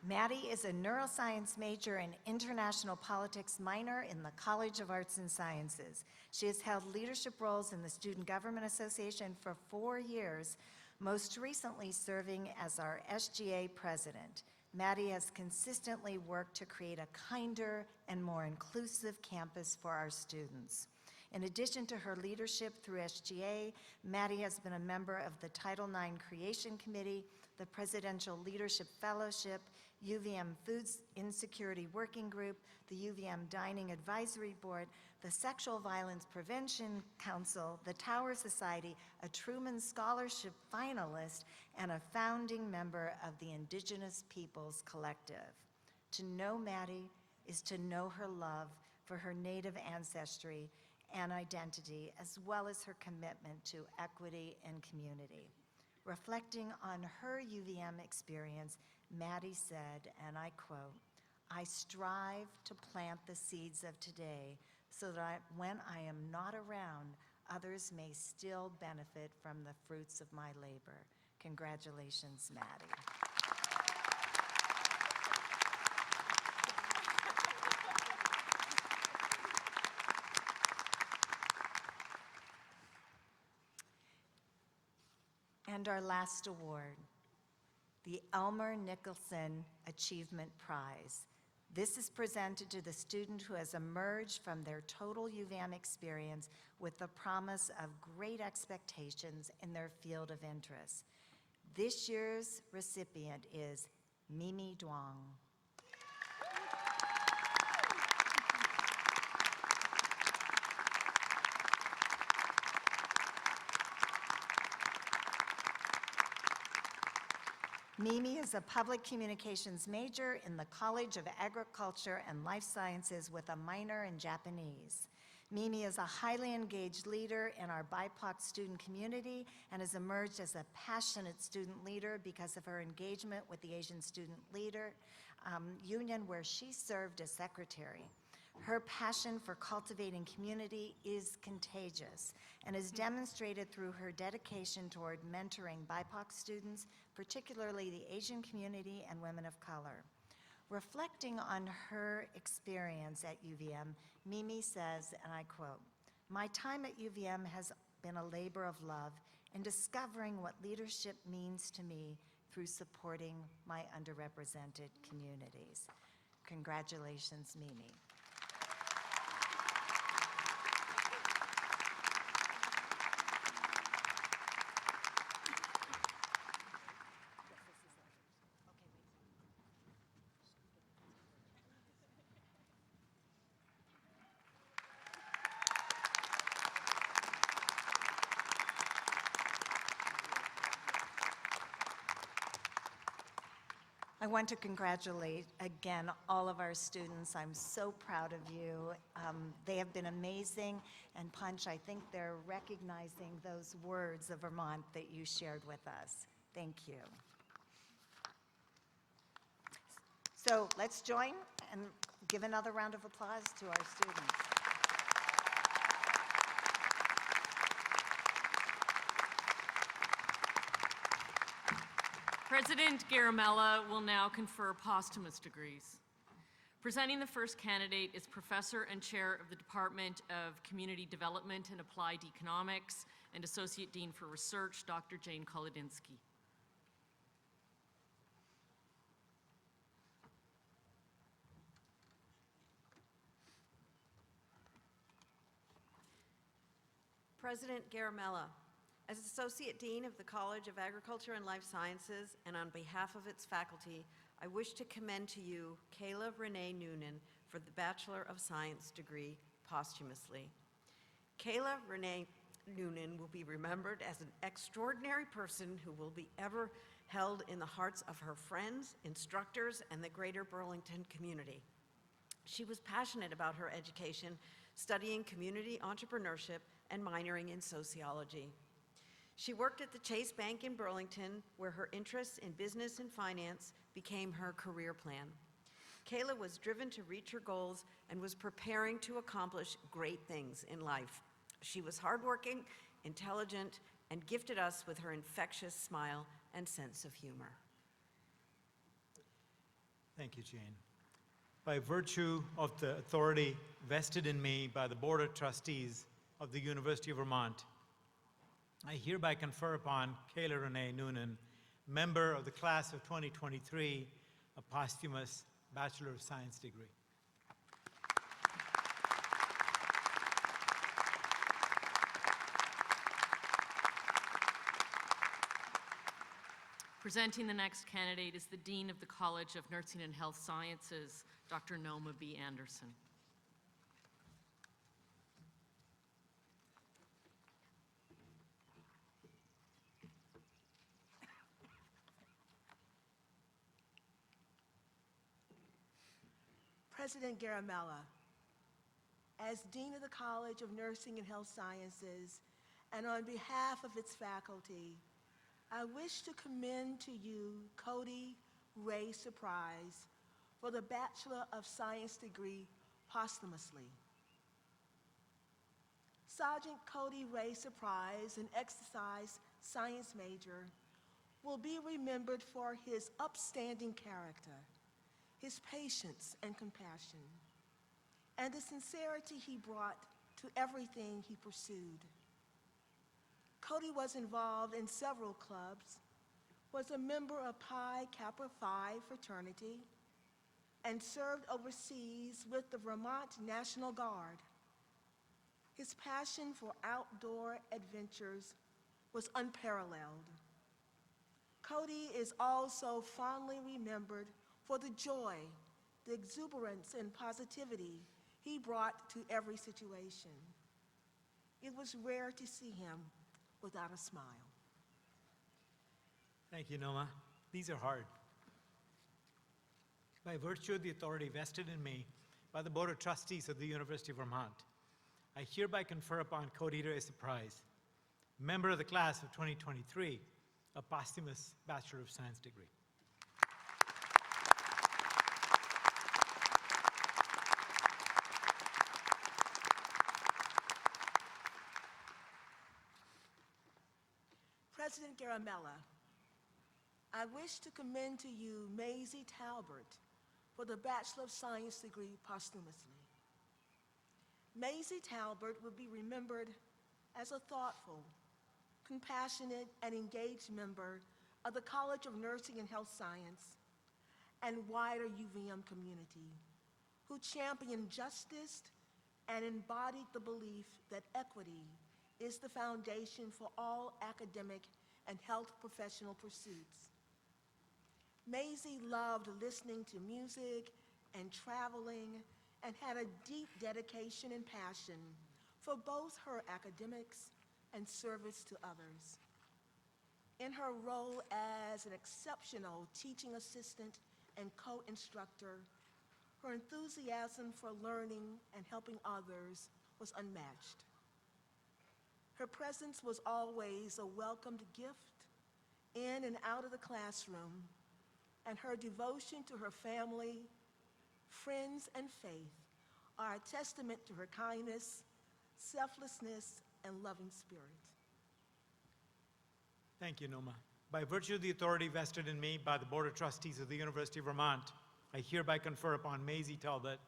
Maddie is a neuroscience major and international politics minor in the College of Arts and Sciences. She has held leadership roles in the Student Government Association for 4 years, most recently serving as our SGA president. Maddie has consistently worked to create a kinder and more inclusive campus for our students. In addition to her leadership through SGA, Maddie has been a member of the Title IX Creation Committee, the Presidential Leadership Fellowship, UVM Foods Insecurity Working Group, the UVM Dining Advisory Board, the Sexual Violence Prevention Council, the Tower Society, a Truman Scholarship finalist, and a founding member of the Indigenous Peoples Collective. To know Maddie is to know her love for her Native ancestry and identity, as well as her commitment to equity and community. Reflecting on her UVM experience, Maddie said, and I quote, "I strive to plant the seeds of today so that when I am not around, others may still benefit from the fruits of my labor." Congratulations, Maddie. And our last award, the Elmer Nicholson Achievement Prize. This is presented to the student who has emerged from their total UVM experience with the promise of great expectations in their field of interest. This year's recipient is Mimi Duong. Mimi is a public communications major in the College of Agriculture and Life Sciences with a minor in Japanese. Mimi is a highly engaged leader in our BIPOC student community and has emerged as a passionate student leader because of her engagement with the Asian Student Leader Union, where she served as secretary. Her passion for cultivating community is contagious and is demonstrated through her dedication toward mentoring BIPOC students, particularly the Asian community and women of color. Reflecting on her experience at UVM, Mimi says, and I quote, "My time at UVM has been a labor of love in discovering what leadership means to me through supporting my underrepresented communities." Congratulations, Mimi. I want to congratulate again all of our students. I'm so proud of you. They have been amazing, and Punch, I think they're recognizing those words of Vermont that you shared with us. Thank you. So let's join and give another round of applause to our students. President Garamella will now confer posthumous degrees. Presenting the first candidate is Professor and Chair of the Department of Community Development and Applied Economics and Associate Dean for Research, Dr. Jane Kolodinsky. President Garamella, as Associate Dean of the College of Agriculture and Life Sciences, and on behalf of its faculty, I wish to commend to you Kayla Renee Noonan for the Bachelor of Science degree posthumously. Kayla Renee Noonan will be remembered as an extraordinary person who will be ever held in the hearts of her friends, instructors, and the greater Burlington community. She was passionate about her education, studying community entrepreneurship and minoring in sociology. She worked at the Chase Bank in Burlington, where her interests in business and finance became her career plan. Kayla was driven to reach her goals and was preparing to accomplish great things in life. She was hardworking, intelligent, and gifted us with her infectious smile and sense of humor. Thank you, Jane. By virtue of the authority vested in me by the Board of Trustees of the University of Vermont, I hereby confer upon Kayla Renee Noonan, member of the class of 2023, a posthumous Bachelor of Science degree. Presenting the next candidate is the Dean of the College of Nursing and Health Sciences, Dr. Noma B. Anderson. President Garamella, as Dean of the College of Nursing and Health Sciences, and on behalf of its faculty, I wish to commend to you Cody Ray Surprise for the Bachelor of Science degree posthumously. Sergeant Cody Ray Surprise, an exercise science major, will be remembered for his upstanding character, his patience and compassion, and the sincerity he brought to everything he pursued. Cody was involved in several clubs, was a member of Pi Kappa Phi fraternity, and served overseas with the Vermont National Guard. His passion for outdoor adventures was unparalleled. Cody is also fondly remembered for the joy, the exuberance, and positivity he brought to every situation. It was rare to see him without a smile. Thank you, Noma. These are hard. By virtue of the authority vested in me by the Board of Trustees of the University of Vermont, I hereby confer upon Cody Reyes Prize, member of the class of 2023, a posthumous Bachelor of Science degree. President Garamella, I wish to commend to you Maisie Talbert for the Bachelor of Science degree posthumously. Maisie Talbert will be remembered as a thoughtful, compassionate, and engaged member of the College of Nursing and Health Science and wider UVM community, who championed justice and embodied the belief that equity is the foundation for all academic and health professional pursuits. Maisie loved listening to music and traveling and had a deep dedication and passion for both her academics and service to others. In her role as an exceptional teaching assistant and co-instructor, her enthusiasm for learning and helping others was unmatched. Her presence was always a welcomed gift in and out of the classroom, and her devotion to her family, friends, and faith are a testament to her kindness, selflessness, and loving spirit. Thank you, Noma. By virtue of the authority vested in me by the Board of Trustees of the University of Vermont, I hereby confer upon Maisie Talbot,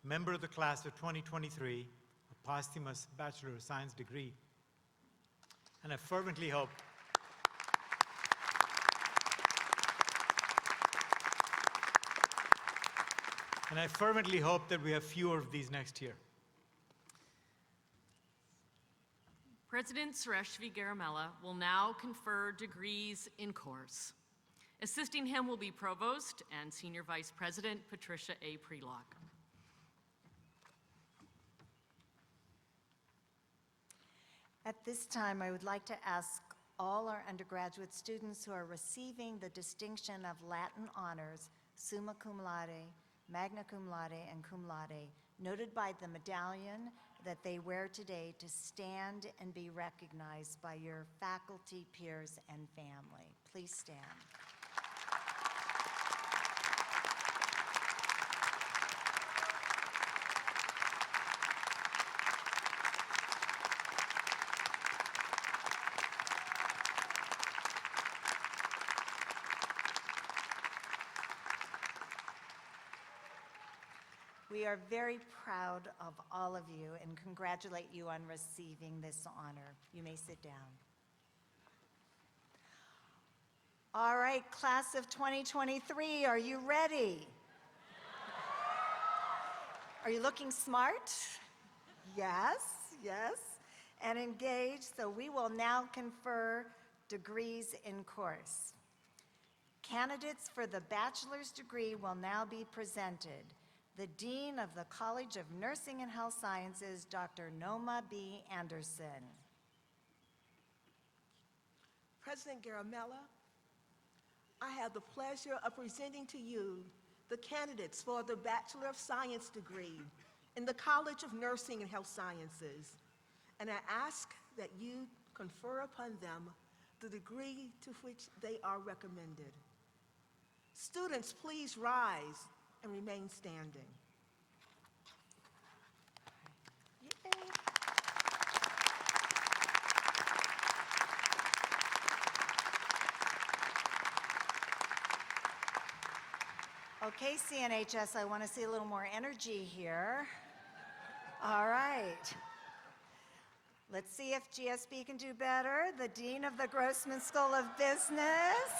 member of the class of 2023, a posthumous Bachelor of Science degree. And I fervently hope that we have fewer of these next year. President Suresh V. Garamella will now confer degrees in course. Assisting him will be Provost and Senior Vice President Patricia A. Prelock. At this time, I would like to ask all our undergraduate students who are receiving the distinction of Latin honors, summa cum laude, magna cum laude, and cum laude, noted by the medallion that they wear today, to stand and be recognized by your faculty, peers, and family. Please stand. We are very proud of all of you and congratulate you on receiving this honor. You may sit down. All right, class of 2023, are you ready? Are you looking smart? Yes, yes, and engaged. So we will now confer degrees in course. Candidates for the bachelor's degree will now be presented. The Dean of the College of Nursing and Health Sciences, Dr. Noma B. Anderson. President Garamella, I have the pleasure of presenting to you the candidates for the Bachelor of Science degree in the College of Nursing and Health Sciences, and I ask that you confer upon them the degree to which they are recommended. Students, please rise and remain standing. Yay. Okay, CNHS, I want to see a little more energy here. All right. Let's see if GSB can do better. The Dean of the Grossman School of Business,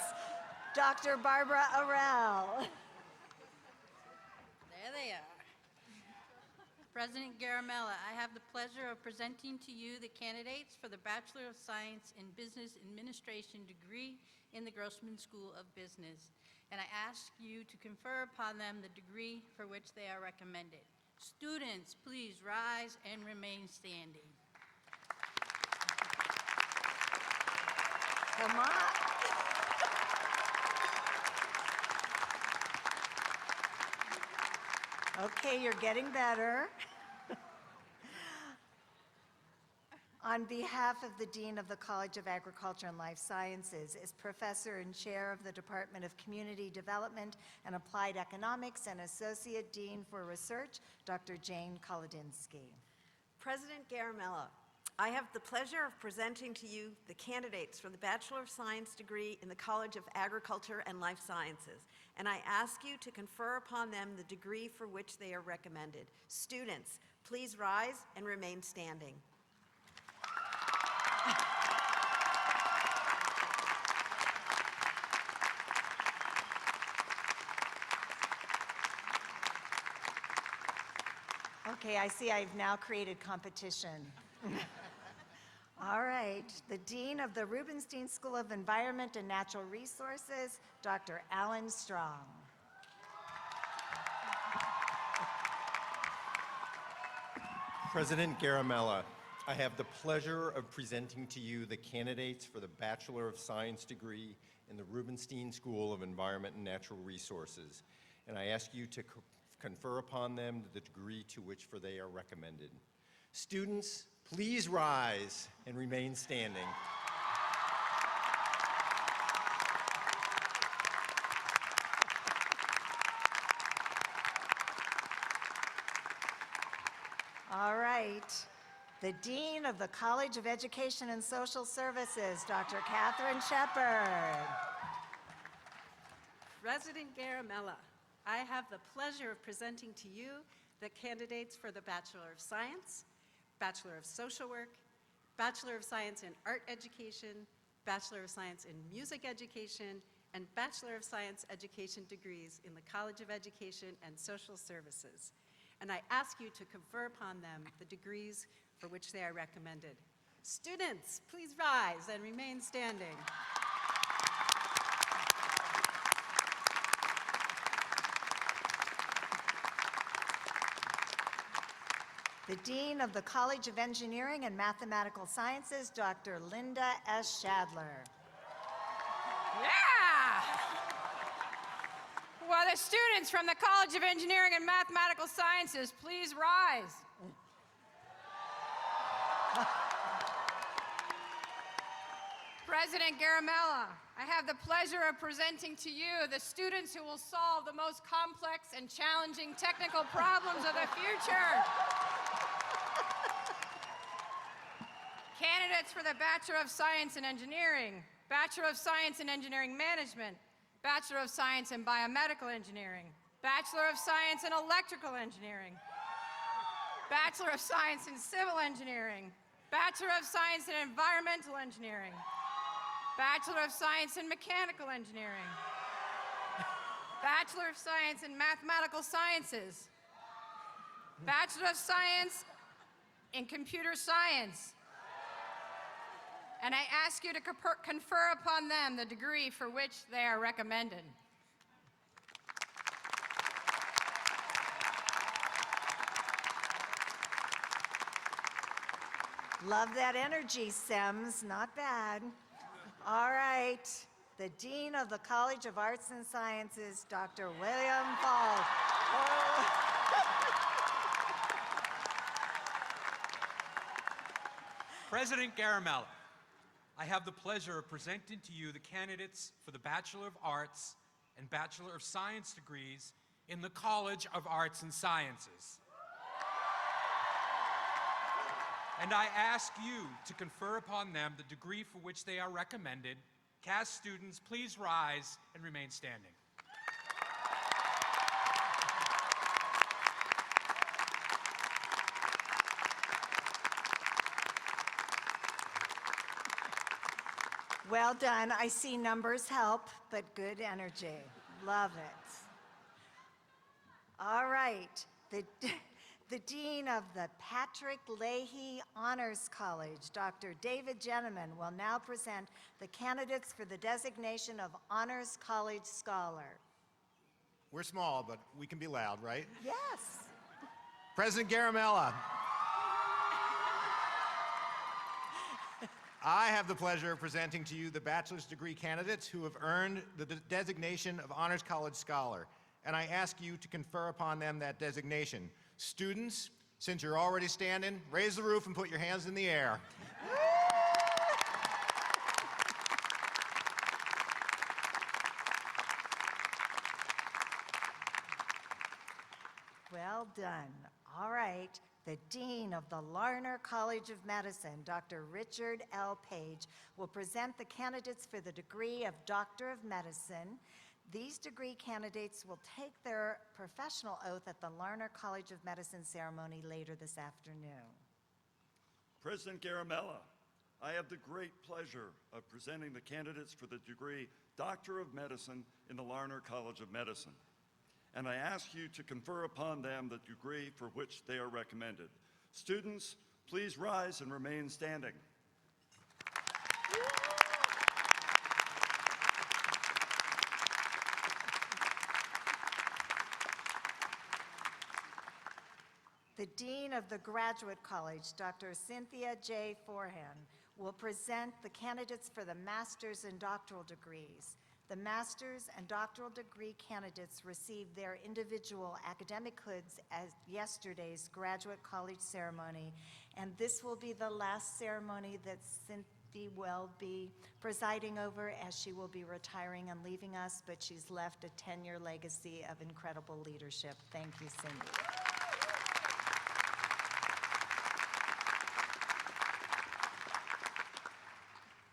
Dr. Barbara Arell. President Garamella, I have the pleasure of presenting to you the candidates for the Bachelor of Science in Business Administration degree in the Grossman School of Business, and I ask you to confer upon them the degree for which they are recommended. Students, please rise and remain standing. Come on. Okay, you're getting better. On behalf of the Dean of the College of Agriculture and Life Sciences is Professor and Chair of the Department of Community Development and Applied Economics and Associate Dean for Research, Dr. Jane Kolodinsky. President Garamella, I have the pleasure of presenting to you the candidates for the Bachelor of Science degree in the College of Agriculture and Life Sciences, and I ask you to confer upon them the degree for which they are recommended. Students, please rise and remain standing. Okay, I see I've now created competition. All right, the Dean of the Rubenstein School of Environment and Natural Resources, Dr. Alan Strong. President Garamella, I have the pleasure of presenting to you the candidates for the Bachelor of Science degree in the Rubenstein School of Environment and Natural Resources, and I ask you to confer upon them the degree to which for they are recommended. Students, please rise and remain standing. All right, the Dean of the College of Education and Social Services, Dr. Catherine Shepard. President Garamella, I have the pleasure of presenting to you the candidates for the Bachelor of Science, Bachelor of Social Work, Bachelor of Science in Art Education, Bachelor of Science in Music Education, and Bachelor of Science Education degrees in the College of Education and Social Services. And I ask you to confer upon them the degrees for which they are recommended. Students, please rise and remain standing. The Dean of the College of Engineering and Mathematical Sciences, Dr. Linda S. Shadler. Yeah! Will the students from the College of Engineering and Mathematical Sciences please rise? President Garamella, I have the pleasure of presenting to you the students who will solve the most complex and challenging technical problems of the future. Candidates for the Bachelor of Science in Engineering, Bachelor of Science in Engineering Management, Bachelor of Science in Biomedical Engineering, Bachelor of Science in Electrical Engineering, Bachelor of Science in Civil Engineering, Bachelor of Science in Environmental Engineering, Bachelor of Science in Mechanical Engineering, Bachelor of Science in Mathematical Sciences, Bachelor of Science in Computer Science, and I ask you to confer upon them the degree for which they are recommended. Love that energy, Sims. Not bad. All right. The Dean of the College of Arts and Sciences, Dr. William Falk. President Garamella, I have the pleasure of presenting to you the candidates for the Bachelor of Arts and Bachelor of Science degrees in the College of Arts and Sciences. And I ask you to confer upon them the degree for which they are recommended. Cast students, please rise and remain standing. Well done. I see numbers help, but good energy. Love it. All right. The Dean of the Patrick Leahy Honors College, Dr. David Jenneman, will now present the candidates for the designation of Honors College Scholar. We're small, but we can be loud, right? Yes. President Garamella. I have the pleasure of presenting to you the bachelor's degree candidates who have earned the designation of Honors College Scholar, and I ask you to confer upon them that designation. Students, since you're already standing, raise the roof and put your hands in the air. Well done. All right. The Dean of the Larner College of Medicine, Dr. Richard L. Page, will present the candidates for the degree of Doctor of Medicine. These degree candidates will take their professional oath at the Larner College of Medicine ceremony later this afternoon. President Garamella, I have the great pleasure of presenting the candidates for the degree Doctor of Medicine in the Larner College of Medicine. And I ask you to confer upon them the degree for which they are recommended. Students, please rise and remain standing. The Dean of the Graduate College, Dr. Cynthia J. Forhan, will present the candidates for the master's and doctoral degrees. The master's and doctoral degree candidates received their individual academic hoods at yesterday's graduate college ceremony, and this will be the last ceremony that Cynthia will be presiding over, as she will be retiring and leaving us, but she's left a 10-year legacy of incredible leadership. Thank you, Cindy.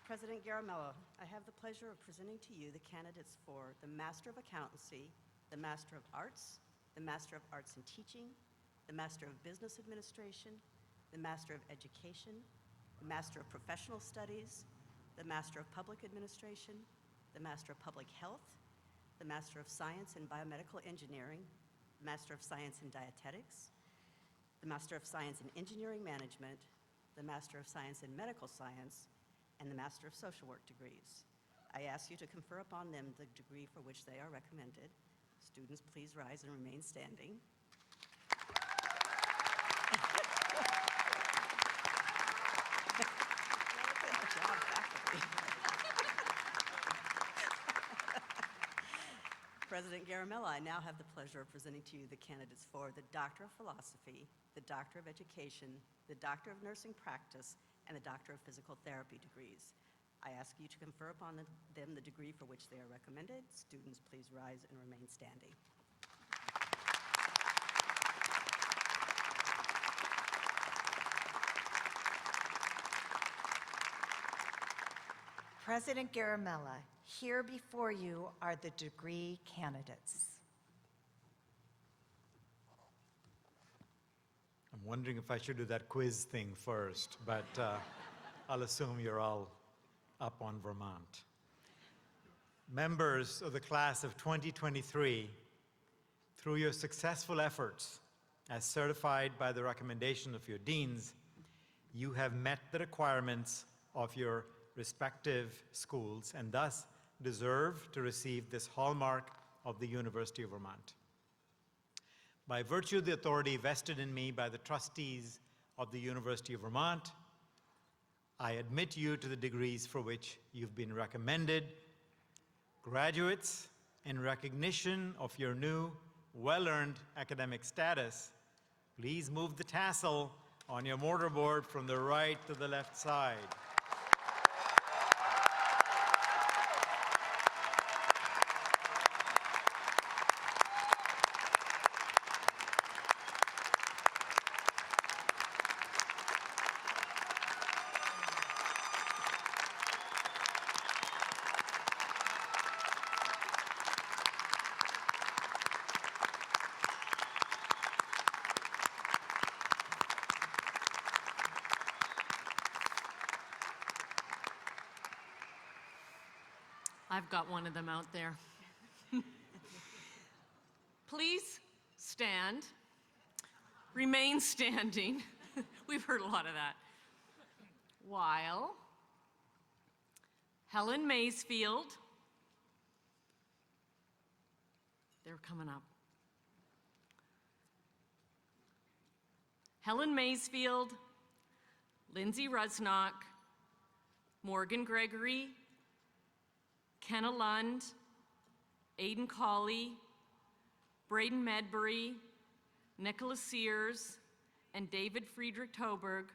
President Garamella, I have the pleasure of presenting to you the candidates for the Master of Accountancy, the Master of Arts, the Master of Arts in Teaching, the Master of Business Administration, the Master of Education, the Master of Professional Studies, the Master of Public Administration, the Master of Public Health, the Master of Science in Biomedical Engineering, the Master of Science in Dietetics, the Master of Science in Engineering Management, the Master of Science in Medical Science, and the Master of Social Work degrees. I ask you to confer upon them the degree for which they are recommended. Students, please rise and remain standing. Good job, faculty. President Garamella, I now have the pleasure of presenting to you the candidates for the Doctor of Philosophy, the Doctor of Education, the Doctor of Nursing Practice, and the Doctor of Physical Therapy degrees. I ask you to confer upon them the degree for which they are recommended. Students, please rise and remain standing. President Garamella, here before you are the degree candidates. I'm wondering if I should do that quiz thing first, but I'll assume you're all up on Vermont. Members of the class of 2023, through your successful efforts, as certified by the recommendation of your deans, you have met the requirements of your respective schools and thus deserve to receive this hallmark of the University of Vermont. By virtue of the authority vested in me by the trustees of the University of Vermont, I admit you to the degrees for which you've been recommended. Graduates, in recognition of your new, well-earned academic status, please move the tassel on your mortarboard from the right to the left side. I've got one of them out there. Please stand. remain standing. We've heard a lot of that. While Helen Maysfield, they're coming up. Helen Maysfield, Lindsay Rusnock, Morgan Gregory, Kenna Lund, Aidan Colley, Braden Medbury, Nicholas Sears, and David Friedrich Toberg,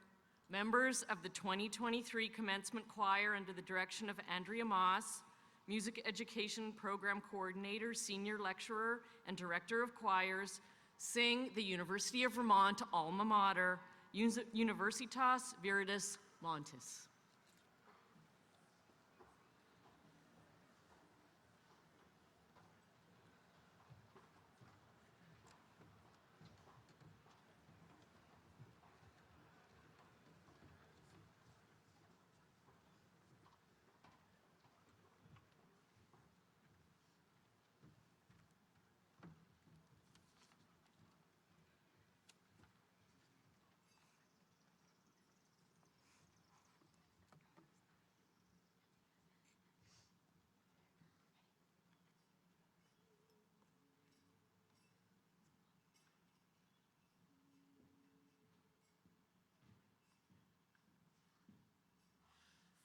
members of the 2023 Commencement Choir under the direction of Andrea Moss, Music Education Program Coordinator, Senior Lecturer, and Director of Choirs, sing the University of Vermont alma mater, Universitas Viriditas Montis.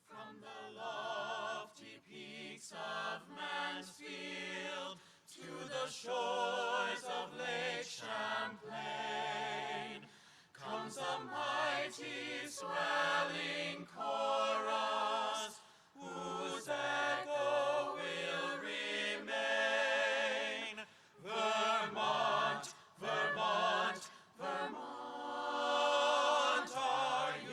From the lofty peaks of Mansfield to the shores of Lake Champlain comes a mighty swelling chorus whose echo will remain. Vermont, Vermont, Vermont, our university,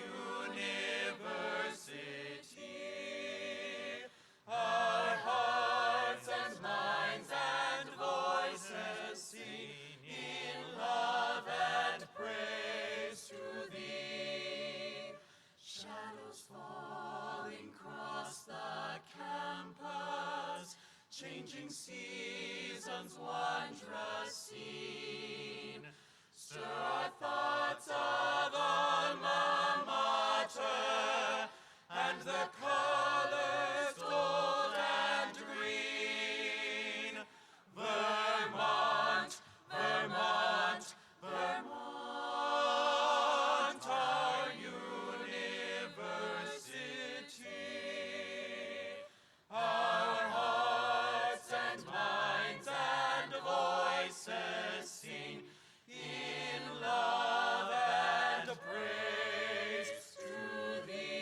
our hearts and minds and voices sing in love and praise to thee. Shadows falling across the campus, changing seasons, wondrous scene. Stir our thoughts of alma mater and the colors gold and green. Vermont, Vermont, Vermont, our university. Our hearts and minds and voices sing in love and praise to thee.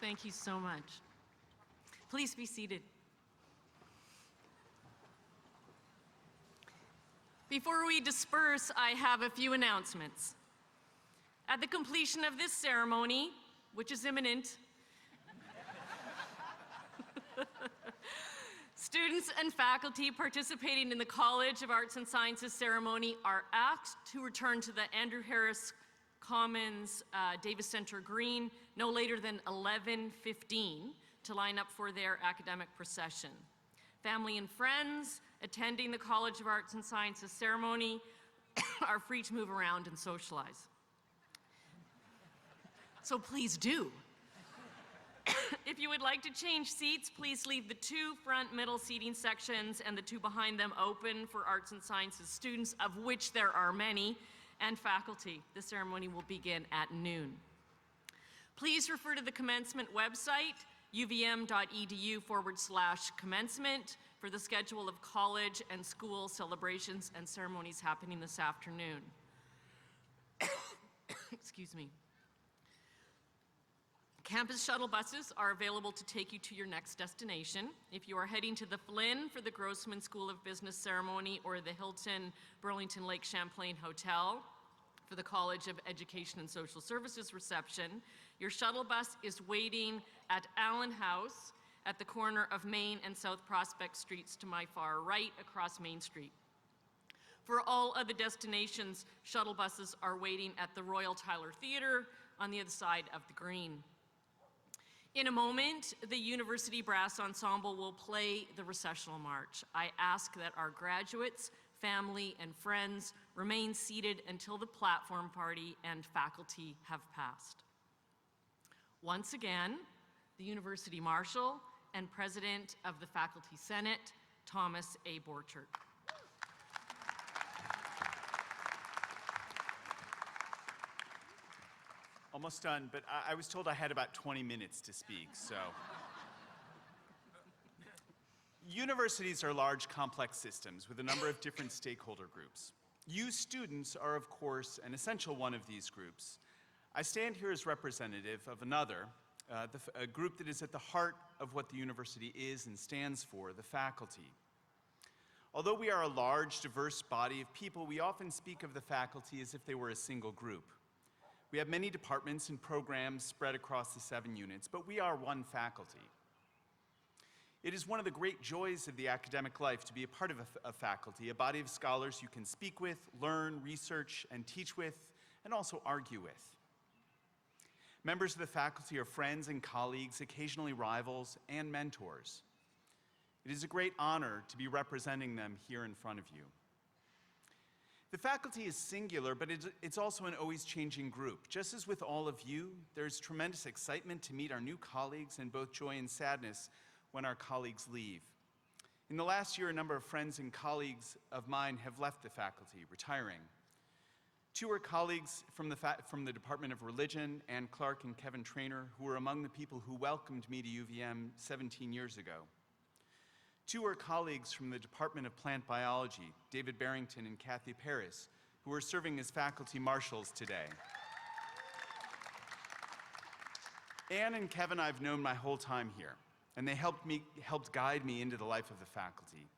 Thank you so much. Please be seated. Before we disperse, I have a few announcements. At the completion of this ceremony, which is imminent, students and faculty participating in the College of Arts and Sciences ceremony are asked to return to the Andrew Harris Commons Davis Center Green no later than 11:15 to line up for their academic procession. Family and friends attending the College of Arts and Sciences ceremony are free to move around and socialize. So please do. If you would like to change seats, please leave the two front middle seating sections and the two behind them open for arts and sciences students, of which there are many, and faculty. The ceremony will begin at noon. Please refer to the commencement website, uvm.edu/commencement, for the schedule of college and school celebrations and ceremonies happening this afternoon. Excuse me. Campus shuttle buses are available to take you to your next destination. If you are heading to the Flynn for the Grossman School of Business ceremony or the Hilton Burlington Lake Champlain Hotel for the College of Education and Social Services reception, your shuttle bus is waiting at Allen House at the corner of Main and South Prospect Streets to my far right across Main Street. For all other destinations, shuttle buses are waiting at the Royal Tyler Theatre on the other side of the green. In a moment, the University Brass Ensemble will play the recessional march. I ask that our graduates, family, and friends remain seated until the platform party and faculty have passed. Once again, the University Marshal and President of the Faculty Senate, Thomas A. Borchert. Almost done, but I was told I had about 20 minutes to speak, so. Universities are large, complex systems with a number of different stakeholder groups. You students are, of course, an essential one of these groups. I stand here as representative of another, a group that is at the heart of what the university is and stands for, the faculty. Although we are a large, diverse body of people, we often speak of the faculty as if they were a single group. We have many departments and programs spread across the 7 units, but we are one faculty. It is one of the great joys of the academic life to be a part of a faculty, a body of scholars you can speak with, learn, research, and teach with, and also argue with. Members of the faculty are friends and colleagues, occasionally rivals and mentors. It is a great honor to be representing them here in front of you. The faculty is singular, but it's also an always changing group. Just as with all of you, there's tremendous excitement to meet our new colleagues and both joy and sadness when our colleagues leave. In the last year, a number of friends and colleagues of mine have left the faculty, retiring. 2 are colleagues from the Department of Religion, Ann Clark and Kevin Traynor, who were among the people who welcomed me to UVM 17 years ago. 2 are colleagues from the Department of Plant Biology, David Barrington and Kathy Paris, who are serving as faculty marshals today. Ann and Kevin I've known my whole time here, and they helped guide me into the life of the faculty.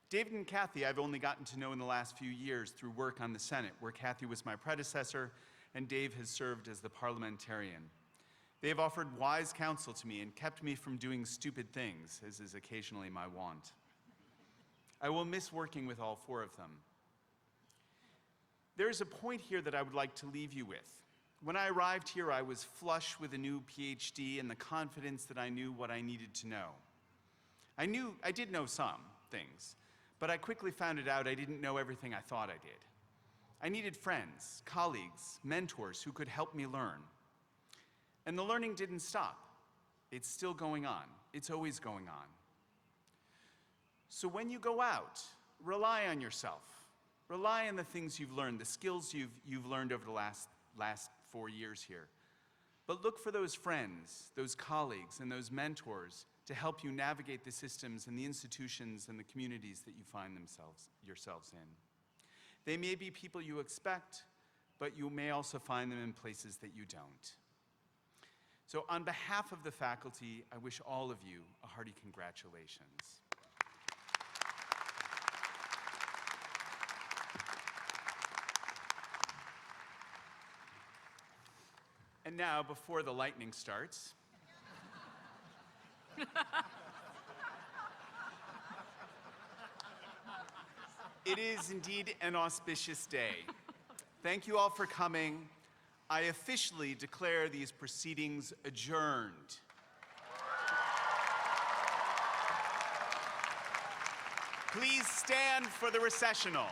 David and Kathy I've only gotten to know in the last few years through work on the Senate, where Kathy was my predecessor and Dave has served as the parliamentarian. They have offered wise counsel to me and kept me from doing stupid things, as is occasionally my wont. I will miss working with all 4 of them. There is a point here that I would like to leave you with. When I arrived here, I was flush with a new PhD and the confidence that I knew what I needed to know. I did know some things, but I quickly found it out I didn't know everything I thought I did. I needed friends, colleagues, mentors who could help me learn. And the learning didn't stop. It's still going on. It's always going on. So when you go out, rely on yourself. Rely on the things you've learned, the skills you've learned over the last 4 years here. But look for those friends, those colleagues, and those mentors to help you navigate the systems and the institutions and the communities that you find yourselves in. They may be people you expect, but you may also find them in places that you don't. So on behalf of the faculty, I wish all of you a hearty congratulations. And now, before the lightning starts, it is indeed an auspicious day. Thank you all for coming. I officially declare these proceedings adjourned. Please stand for the recessional.